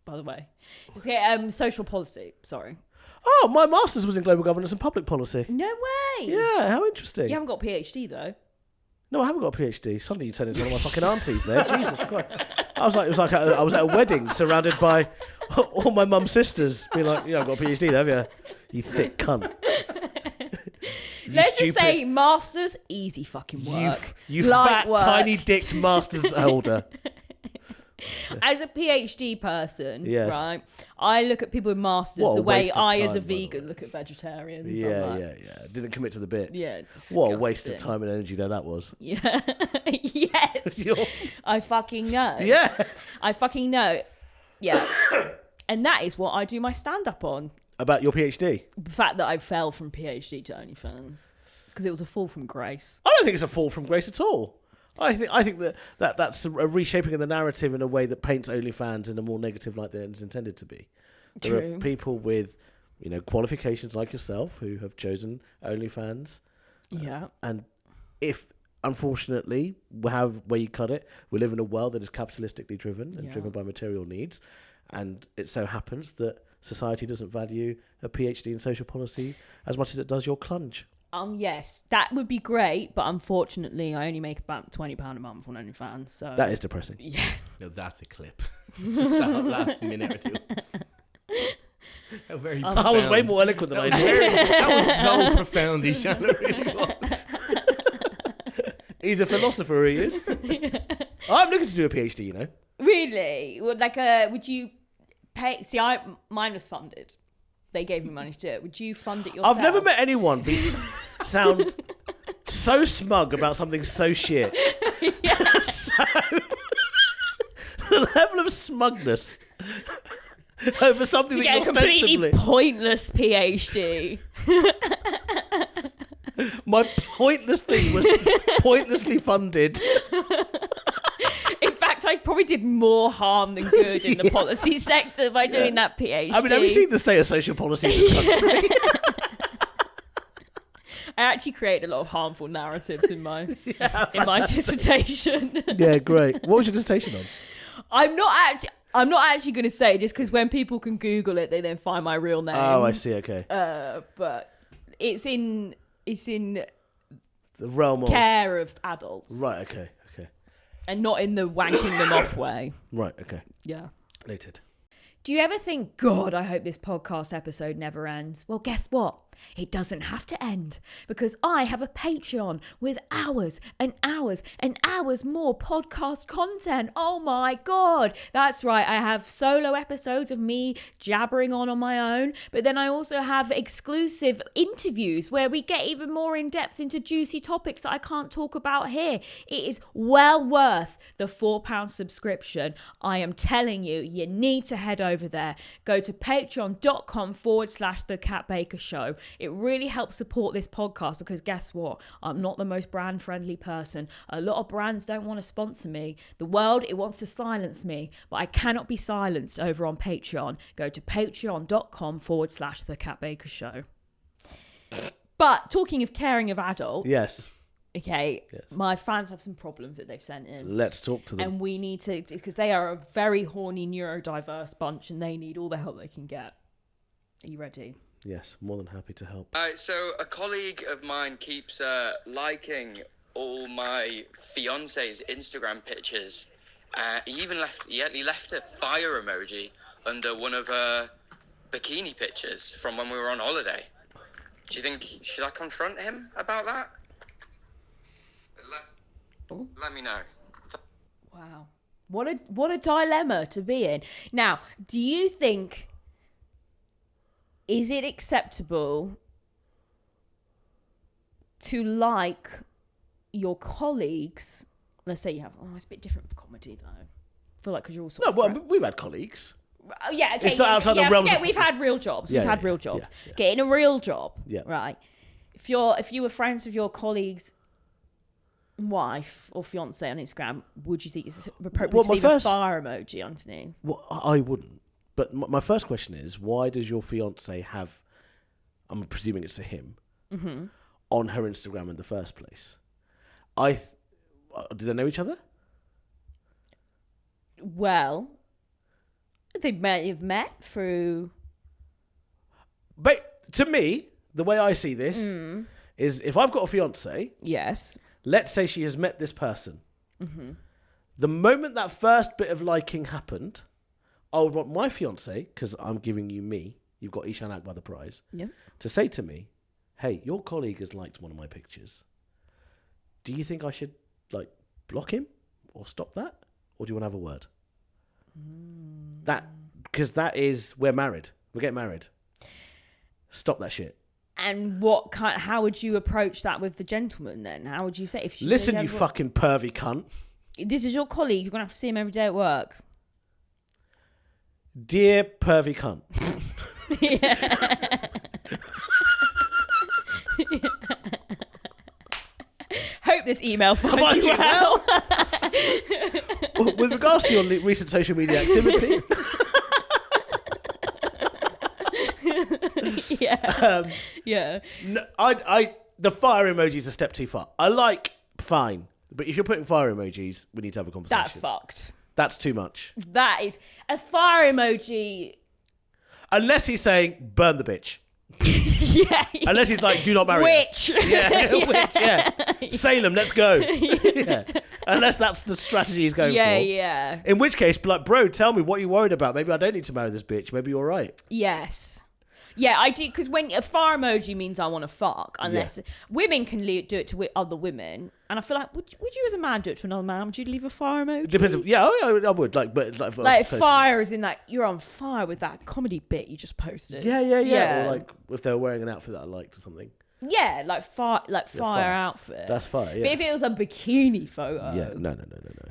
By the way. Just get social policy. Sorry. Oh, my master's was in global governance and public policy. No way. Yeah, how interesting. You haven't got a PhD though. No, I haven't got a PhD. Suddenly you turned into one of my fucking aunties there. Jesus Christ. I was like, I was at a wedding surrounded by all my mum's sisters being like, I've got a PhD, have you? You thick cunt. Let's just say masters, easy fucking work. You Light fat, work. tiny-dicked master's holder. As a PhD person, Yes. right, I look at people with masters What a the way waste of I, as a time, by the vegan, look at vegetarians. I'm Yeah, like, yeah. Didn't commit to the bit. Yeah, disgusting. What a waste of time and energy that was. Yeah. Yes. I fucking know. Yeah. I fucking know. Yeah. And that is what I do my stand-up on. About your PhD? The fact that I fell from PhD to OnlyFans. Because it was a fall from grace. I don't think it's a fall from grace at all. I think that's a reshaping of the narrative in a way that paints OnlyFans in a more negative light than it's intended to be. There True. are people with, qualifications like yourself who have chosen OnlyFans. Yeah. And if, unfortunately, where you cut it, we live in a world that is capitalistically driven and driven by material needs. And it so happens that society doesn't value a PhD in social policy as much as it does your clunge. Yes, that would be great, but unfortunately, I only make about £20 a month on OnlyFans. So That is depressing. Yeah. No, that's a clip. That last minute or two. How very I was way more eloquent than I did. That was so profound, Eshaan. It really was. He's a philosopher, he is. I'm looking to do a PhD, Really? Would you pay? See, mine was funded. They gave me money to do it. Would you fund it yourself? I've never met anyone sound so smug about something so shit. So, the level of smugness over something to that get you a completely ostensibly... pointless PhD. My pointless thing was pointlessly funded. In fact, I probably did more harm than good in the policy sector by doing that PhD. I mean, have you seen the state of social policy in this country? I actually created a lot of harmful narratives in my dissertation. Yeah, great. What was your dissertation on? I'm not actually going to say, just because when people can Google it, they then find my real name. Oh, I see. Okay. But it's in The realm of care of adults. Right. Okay. And not in the wanking them off way. Right. Okay. Yeah. Noted. Do you ever think, God, I hope this podcast episode never ends? Well, guess what? It doesn't have to end, because I have a Patreon with hours and hours and hours more podcast content. Oh my God. That's right. I have solo episodes of me jabbering on my own, but then I also have exclusive interviews where we get even more in depth into juicy topics that I can't talk about here. It is well worth the £4 subscription. I am telling you, you need to head over there. Go to patreon.com/The Cat Baker Show. It really helps support this podcast, because guess what? I'm not the most brand friendly person. A lot of brands don't want to sponsor me. The world, it wants to silence me, but I cannot be silenced over on Patreon. Go to patreon.com/The Cat Baker Show. But talking of caring of adults. Yes. Okay. Yes. My fans have some problems that they've sent in. Let's talk to them. And we need to, because they are a very horny, neurodiverse bunch and they need all the help they can get. Are you ready? Yes, more than happy to help. So a colleague of mine keeps liking all my fiance's Instagram pictures. He left a fire emoji under one of her bikini pictures from when we were on holiday. Do you think, should I confront him about that? Let me know. Wow. What a dilemma to be in. Now, do you think, is it acceptable to like your colleagues? Let's say you have, it's a bit different for comedy though. I feel like, because you're all sort of... we've had colleagues. Oh, yeah, okay. It's not outside the realms of... we've had real jobs. Yeah, we've had real jobs. Getting a real job, right? If you were friends with your colleagues' wife or fiance on Instagram, would you think it's appropriate Well, to my leave first- a fire emoji underneath? Well, I wouldn't. But my first question is, why does your fiance have, I'm presuming it's a him, on her Instagram in the first place? Do they know each other? Well, they may have met through... But to me, the way I see this is if I've got a fiance, Yes. let's say she has met this person. The moment that first bit of liking happened, I would want my fiance, because I'm giving you me, you've got Eshaan Akbar the prize, Yeah. to say to me, hey, your colleague has liked one of my pictures. Do you think I should block him or stop that? Or do you want to have a word? Because that is, we're married. We're getting married. Stop that shit. And how would you approach that with the gentleman then? How would you say if she Listen, said, you fucking pervy cunt. This is your colleague, you're gonna have to see him every day at work. Dear pervy cunt. Hope this email finds Finds you you well. Well, with regards to your recent social media activity, Yeah. no, the fire emoji is a step too far. Fine, but if you're putting fire emojis, we need to have a conversation. That's fucked. That's too much. That is a fire emoji. Unless he's saying, burn the bitch. Yeah. Unless he's like, do not marry her. Witch. Yeah, witch, yeah. Salem, let's go. Yeah. Unless that's the strategy he's going for. Yeah. In which case, bro, tell me what you're worried about. Maybe I don't need to marry this bitch. Maybe you're right. Yes. Yeah, I do, because when a fire emoji means I want to fuck, unless women can do it to other women, and I feel like, would you as a man do it to another man? Would you leave a fire emoji? Depends. Yeah, I would. But fire is in that you're on fire with that comedy bit you just posted. Yeah. Or if they were wearing an outfit that I liked or something. Yeah, fire fire. outfit. That's fire. Yeah. But if it was a bikini photo, Yeah. No.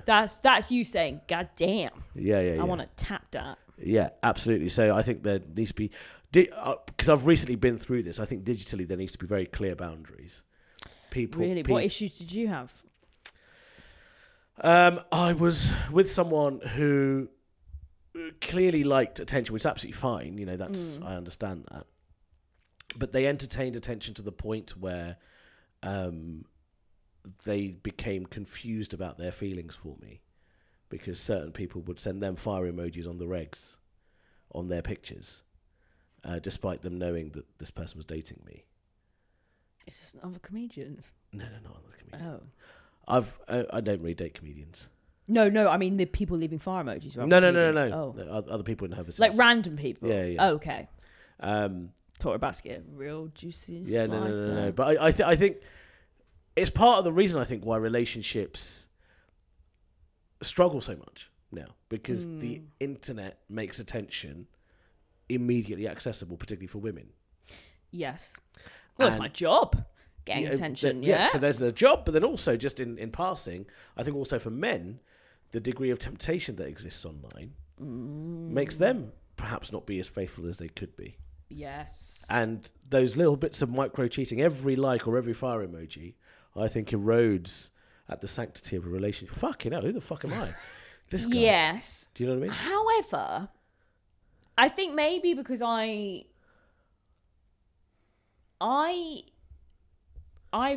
that's you saying, God damn. Yeah. I want to tap that. Yeah, absolutely. So I think there needs to be, because I've recently been through this. I think digitally there needs to be very clear boundaries. Really, what issues did you have? I was with someone who clearly liked attention, which is absolutely fine. You know, I understand that. But they entertained attention to the point where they became confused about their feelings for me, because certain people would send them fire emojis on the regs on their pictures, despite them knowing that this person was dating me. Is this another comedian? No, not another comedian. Oh. I don't really date comedians. No, I mean the people leaving fire emojis. No. Oh. No, other people in her vicinity. Like random people? Yeah. Oh, okay. Um, Thought about to get real juicy. Yeah, no. But I think it's part of the reason I think why relationships struggle so much now, because the internet makes attention immediately accessible, particularly for women. Yes. Well, it's my job, getting attention. Yeah. So there's the job, but then also just in passing, I think also for men, the degree of temptation that exists online makes them perhaps not be as faithful as they could be. Yes. And those little bits of micro cheating, every like or every fire emoji, I think erodes at the sanctity of a relationship. Fucking hell, who the fuck am I? This guy. Yes. Do you know what I mean? However, I think maybe because I've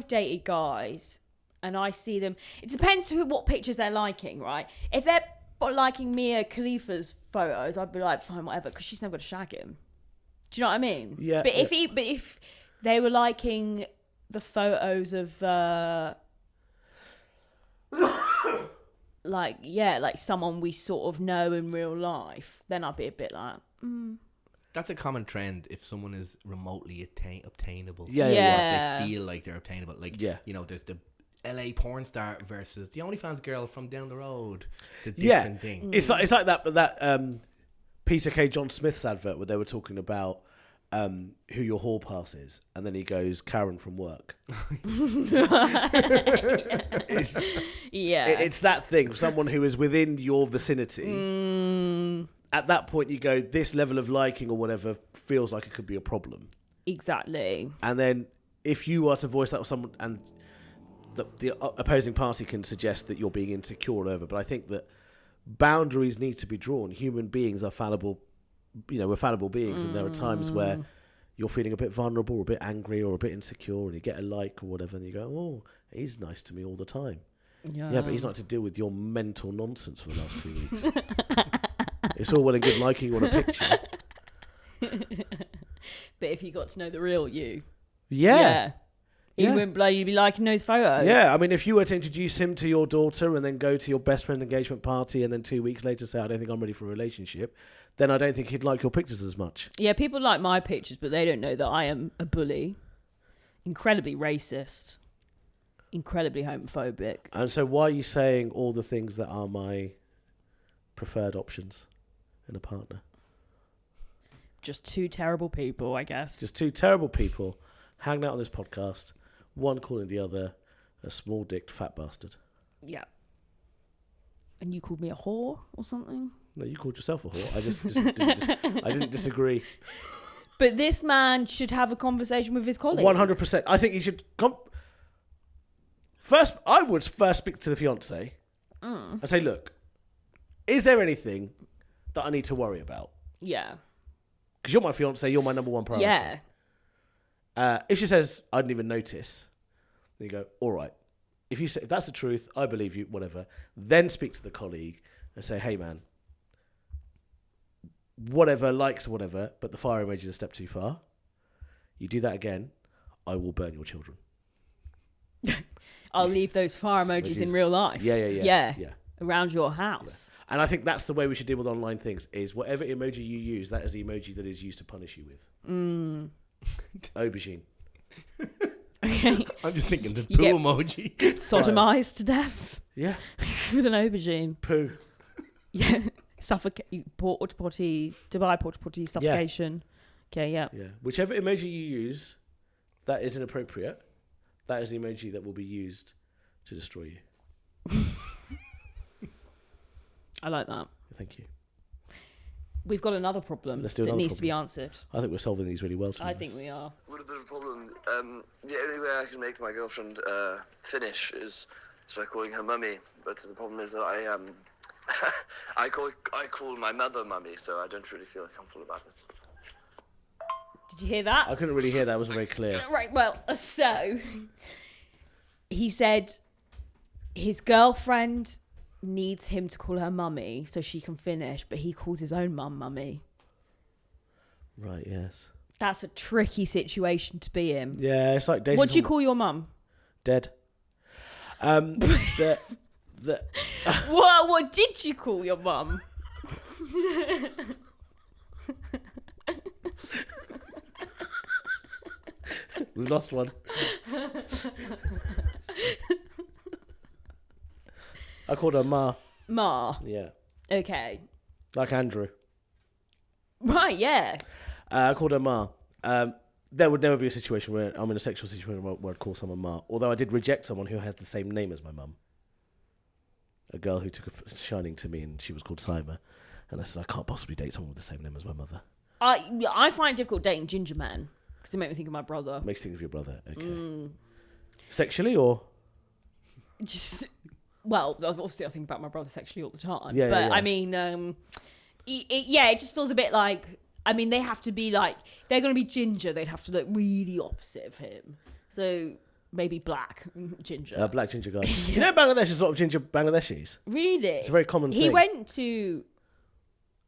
dated guys and I see them. It depends what pictures they're liking, right? If they're liking Mia Khalifa's photos, I'd be like, fine, whatever, because she's never got to shag him. Do you know what I mean? Yeah. But if they were liking the photos of like someone we sort of know in real life, then I'd be a bit like, That's a common trend if someone is remotely obtainable. Yeah. Or if they feel like they're obtainable. Like, you know, there's the LA porn star versus the OnlyFans girl from down the road. It's a different thing. It's like that Peter K. John Smith's advert where they were talking about who your hall pass is, and then he goes, Karen from work. It's that thing, someone who is within your vicinity. At that point you go, this level of liking or whatever feels like it could be a problem. exactly. And then if you are to voice that with someone, and the opposing party can suggest that you're being insecure or whatever, but I think that boundaries need to be drawn. Human beings are fallible, we're fallible beings, and there are times where you're feeling a bit vulnerable, or a bit angry, or a bit insecure, and you get a like or whatever, and you go, "Oh, he's nice to me all the time." Yeah, but he's not to deal with your mental nonsense for the last 2 weeks. It's all well and good liking you on a picture. But if you got to know the real you, Yeah. you wouldn't bloody be liking those photos. Yeah, I mean, if you were to introduce him to your daughter and then go to your best friend engagement party and then 2 weeks later say, "I don't think I'm ready for a relationship," then I don't think he'd like your pictures as much. Yeah, people like my pictures, but they don't know that I am a bully, incredibly racist, incredibly homophobic. And so why are you saying all the things that are my preferred options in a partner? Just two terrible people, I guess. Just two terrible people hanging out on this podcast, one calling the other a small-dicked fat bastard. Yeah. And you called me a whore or something? No, you called yourself a whore. I didn't disagree. But this man should have a conversation with his colleague. 100%. I think he should First, I would first speak to the fiancé and say, "Look, is there anything that I need to worry about? Yeah. Because you're my fiancé, you're my number one priority." Yeah. If she says, "I didn't even notice," then you go, "All right. If that's the truth, I believe you, whatever." Then speak to the colleague and say, "Hey, man, whatever, likes whatever, but the fire emoji is a step too far. You do that again, I will burn your children." I'll leave those fire emojis in real life. Yeah. Around your house. Yeah. And I think that's the way we should deal with online things, is whatever emoji you use, that is the emoji that is used to punish you with. Aubergine. Okay. I'm just thinking the You poo get emoji. Sodomized to death Yeah. with an aubergine. Poo. Yeah. Suffocate. Porta potty. Dubai porta potty. Suffocation. Okay, yeah. Yeah. Whichever emoji you use that is inappropriate, that is the emoji that will be used to destroy you. I like that. Thank you. We've got another problem Let's do that another needs to be problem. answered. I think we're solving these really well. I think we are. What a bit of a problem. The only way I can make my girlfriend finish is by calling her mummy. But the problem is that I call my mother mummy, so I don't really feel comfortable about this. Did you hear that? I couldn't really hear that. It wasn't very clear. Right, well, so he said his girlfriend needs him to call her mummy so she can finish, but he calls his own mum mummy. Right, yes. That's a tricky situation to be in. Yeah, it's like dating. What do you call your mum? Dead. What did you call your mum? We've lost one. I called her Ma. Ma. Yeah. Okay. Like Andrew. Right, yeah. I called her Ma. There would never be a situation where I'm in a sexual situation where I'd call someone Ma. Although I did reject someone who had the same name as my mum. A girl who took a shining to me, and she was called Sima. And I said, I can't possibly date someone with the same name as my mother. I find it difficult dating ginger men because they make me think of my brother. Makes you think of your brother. Okay. Sexually or? Just, well, obviously I think about my brother sexually all the time. Yeah, but yeah. I mean, it just feels a bit like, I mean, they have to be like, if they're going to be ginger, they'd have to look really opposite of him. So maybe black ginger. Black ginger guy. You know, Bangladesh, there's a lot of ginger Bangladeshis. Really? It's a very common thing. He went to,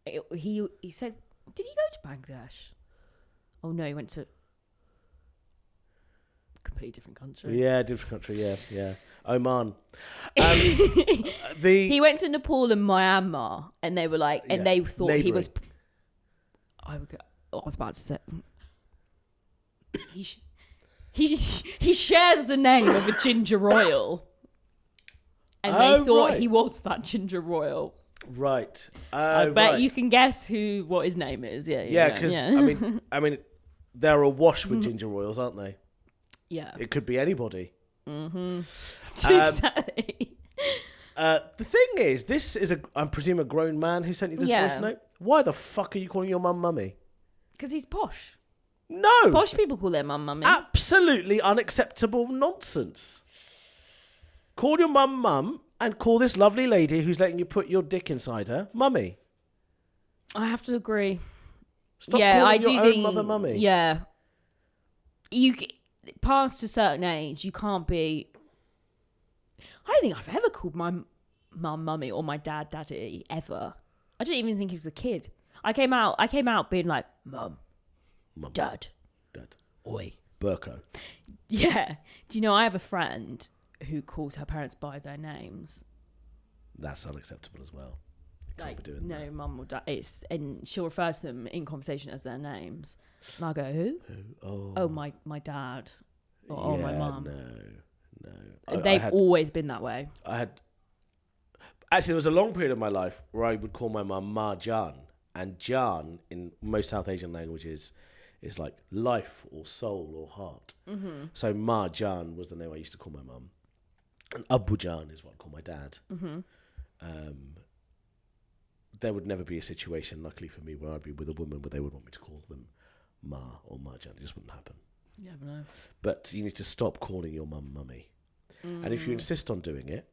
he said, did he go to Bangladesh? Oh no, he went to a completely different country. Yeah, different country, yeah. Oman. He went to Nepal and Myanmar, and they were like, and they thought he was. I was about to say. He shares the name of a ginger royal, and they thought he was that ginger royal. Right. I bet you can guess what his name is. Yeah, because I mean, they're awash with ginger royals, aren't they? Yeah. It could be anybody. Mm-hmm. Exactly. The thing is, this is I presume a grown man who sent you this voice note. Why the fuck are you calling your mum mummy? Because he's posh. No. Posh people call their mum mummy. Absolutely unacceptable nonsense. Call your mum, and call this lovely lady who's letting you put your dick inside her, mummy. I have to agree. Stop yeah, calling I your do own think. mother mummy. Yeah, past a certain age, you can't be. I don't think I've ever called my mum mummy or my dad daddy ever. I don't even think he was a kid. I came out being like mum, dad, oi, Burko. yeah. Do you know I have a friend who calls her parents by their names? That's unacceptable as well. You can't Like, be doing no, that. mum or dad. And she'll refer to them in conversation as their names. And I go, who? Oh, my dad. Or my mum. No. They've always been that way. Actually, there was a long period of my life where I would call my mum Ma Jan. And Jan, in most South Asian languages, is like life or soul or heart. Mm-hmm. So Ma Jan was the name I used to call my mum. And Abu Jan is what I call my dad. Mm-hmm. There would never be a situation, luckily for me, where I'd be with a woman where they would want me to call them Ma or Ma Jan. It just wouldn't happen. You never know. But you need to stop calling your mum mummy. And if you insist on doing it,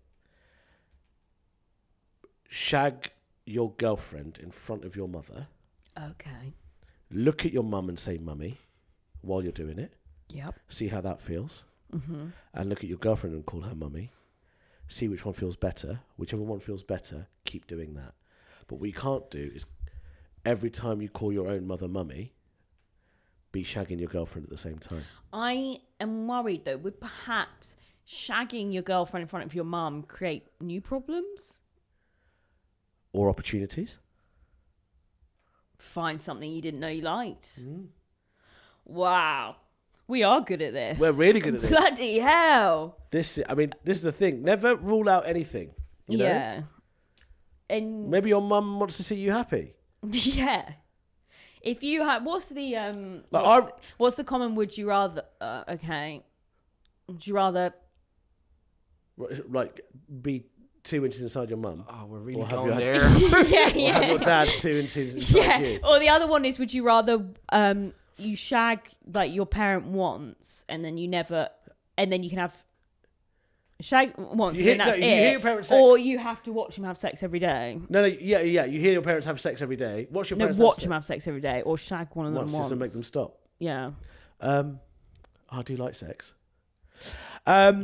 shag your girlfriend in front of your mother. Okay. Look at your mum and say mummy while you're doing it. Yep. See how that feels. Mm-hmm. And look at your girlfriend and call her mummy. See which one feels better. Whichever one feels better, keep doing that. But what you can't do is every time you call your own mother mummy, be shagging your girlfriend at the same time. I am worried, though, would perhaps shagging your girlfriend in front of your mum create new problems? Or opportunities. Find something you didn't know you liked. Wow. We are good at this. We're really good at this. Bloody hell. This is the thing. Never rule out anything. You know? Yeah. And Maybe your mum wants to see you happy. yeah. If you had, what's the what's the common? Would you rather? Okay. Would you rather? Like be 2 inches inside your mum. Oh, we're really Or have going your- there. Yeah, Or have your dad 2 inches inside yeah. you. Or the other one is, would you rather you shag like your parent once and then you never, and then you can have shag once and then that's you it, hear your parents' sex. or you have to watch them have sex every day. No, yeah. You hear your parents have sex every day. Watch your No, parents watch have them sex have sex every day, or shag one of them once once. just to make them stop. Yeah. I do like sex. That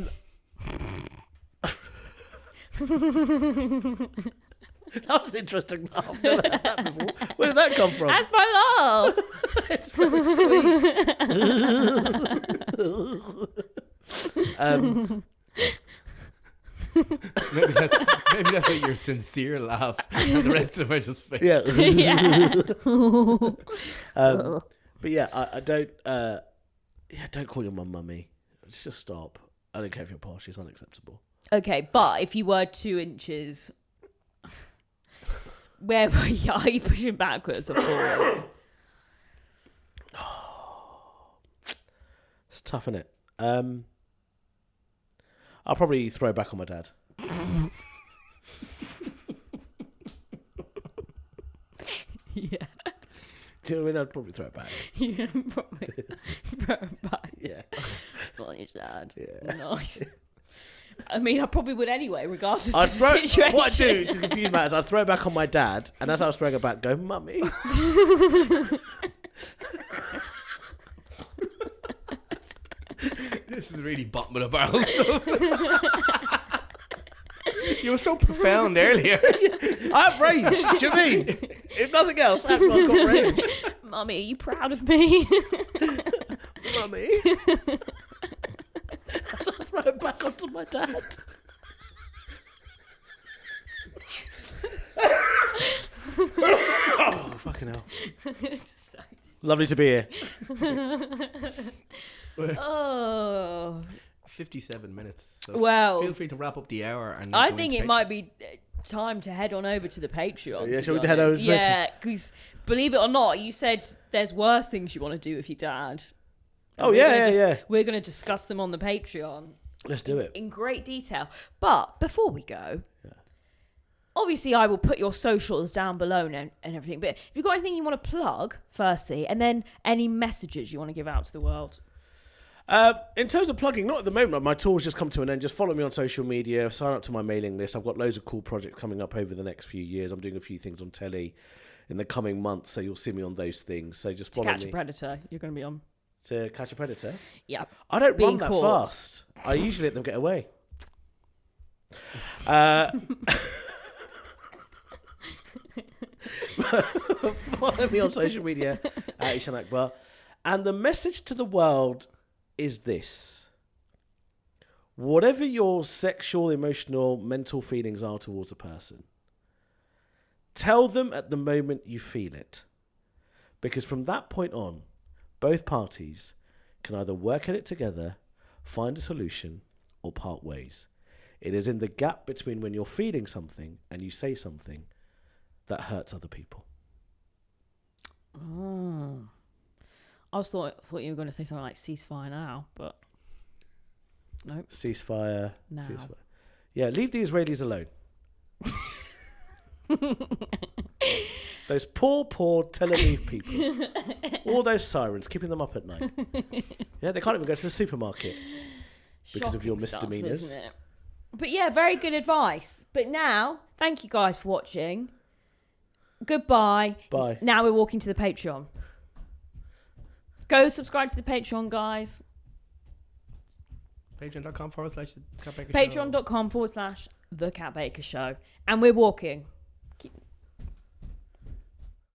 was an interesting laugh. I've never had that before. Where did that come from? That's my love. It's very sweet. Maybe that's like your sincere laugh, and the rest of them are just fake. Yeah. Yeah. But yeah, I don't. Don't call your mum mummy. Just stop. I don't care if you're posh. It's unacceptable. Okay, but if you were 2 inches, where were you? Are you pushing backwards or forwards? It's tough, isn't it? I'll probably throw back on my dad. Yeah. Do you know what I mean? I'd probably throw it back. Yeah, probably. Throw it back. Yeah. On your dad. Yeah. Nice. I mean, I probably would anyway, regardless I'd of throw the situation. what I do to confuse matters. I'd throw it back on my dad, and as I was throwing it back, go, mummy. This is really bottom of the barrel stuff. You were so profound earlier. I have range. Do you know what I mean? If nothing else, I've got range. Mummy, are you proud of me? Mummy. As I throw it back onto my dad. Oh, fucking hell. Lovely to be here. Oh. 57 minutes. So Well, feel free to wrap up the hour. And I go think into it might be time to head on over to the Patreon. Yeah, to shall be we head honest. over to the Yeah, because believe it or not, you said there's worse things you want to do with your dad. And Oh, we're yeah, gonna yeah. We're going to discuss them on the Patreon Let's do it. in great detail. But before we go, obviously I will put your socials down below and everything. But if you've got anything you want to plug, firstly, and then any messages you want to give out to the world. In terms of plugging, not at the moment. My tour's just come to an end. Just follow me on social media. Sign up to my mailing list. I've got loads of cool projects coming up over the next few years. I'm doing a few things on telly in the coming months, so you'll see me on those things. So just follow Catch me. a Predator, you're going to be on. To Catch a Predator? Yeah. I don't Being run that caught. fast. I usually let them get away. Follow me on social media at Eshaan Akbar. And the message to the world is this. Whatever your sexual, emotional, mental feelings are towards a person, tell them at the moment you feel it. Because from that point on, both parties can either work at it together, find a solution, or part ways. It is in the gap between when you're feeling something and you say something that hurts other people. Oh. I thought you were going to say something like ceasefire now, but nope. Ceasefire. Now. Ceasefire. Yeah, leave the Israelis alone. Those poor Tel Aviv people. All those sirens, keeping them up at night. Yeah, they can't even go to the supermarket because of your Shocking stuff, misdemeanors. isn't it? But yeah, very good advice. But now, thank you guys for watching. Goodbye. Bye. Now we're walking to the Patreon. Go subscribe to the Patreon, guys. Patreon.com/The Cat Baker Show. Patreon.com/The Cat Baker Show. And we're walking.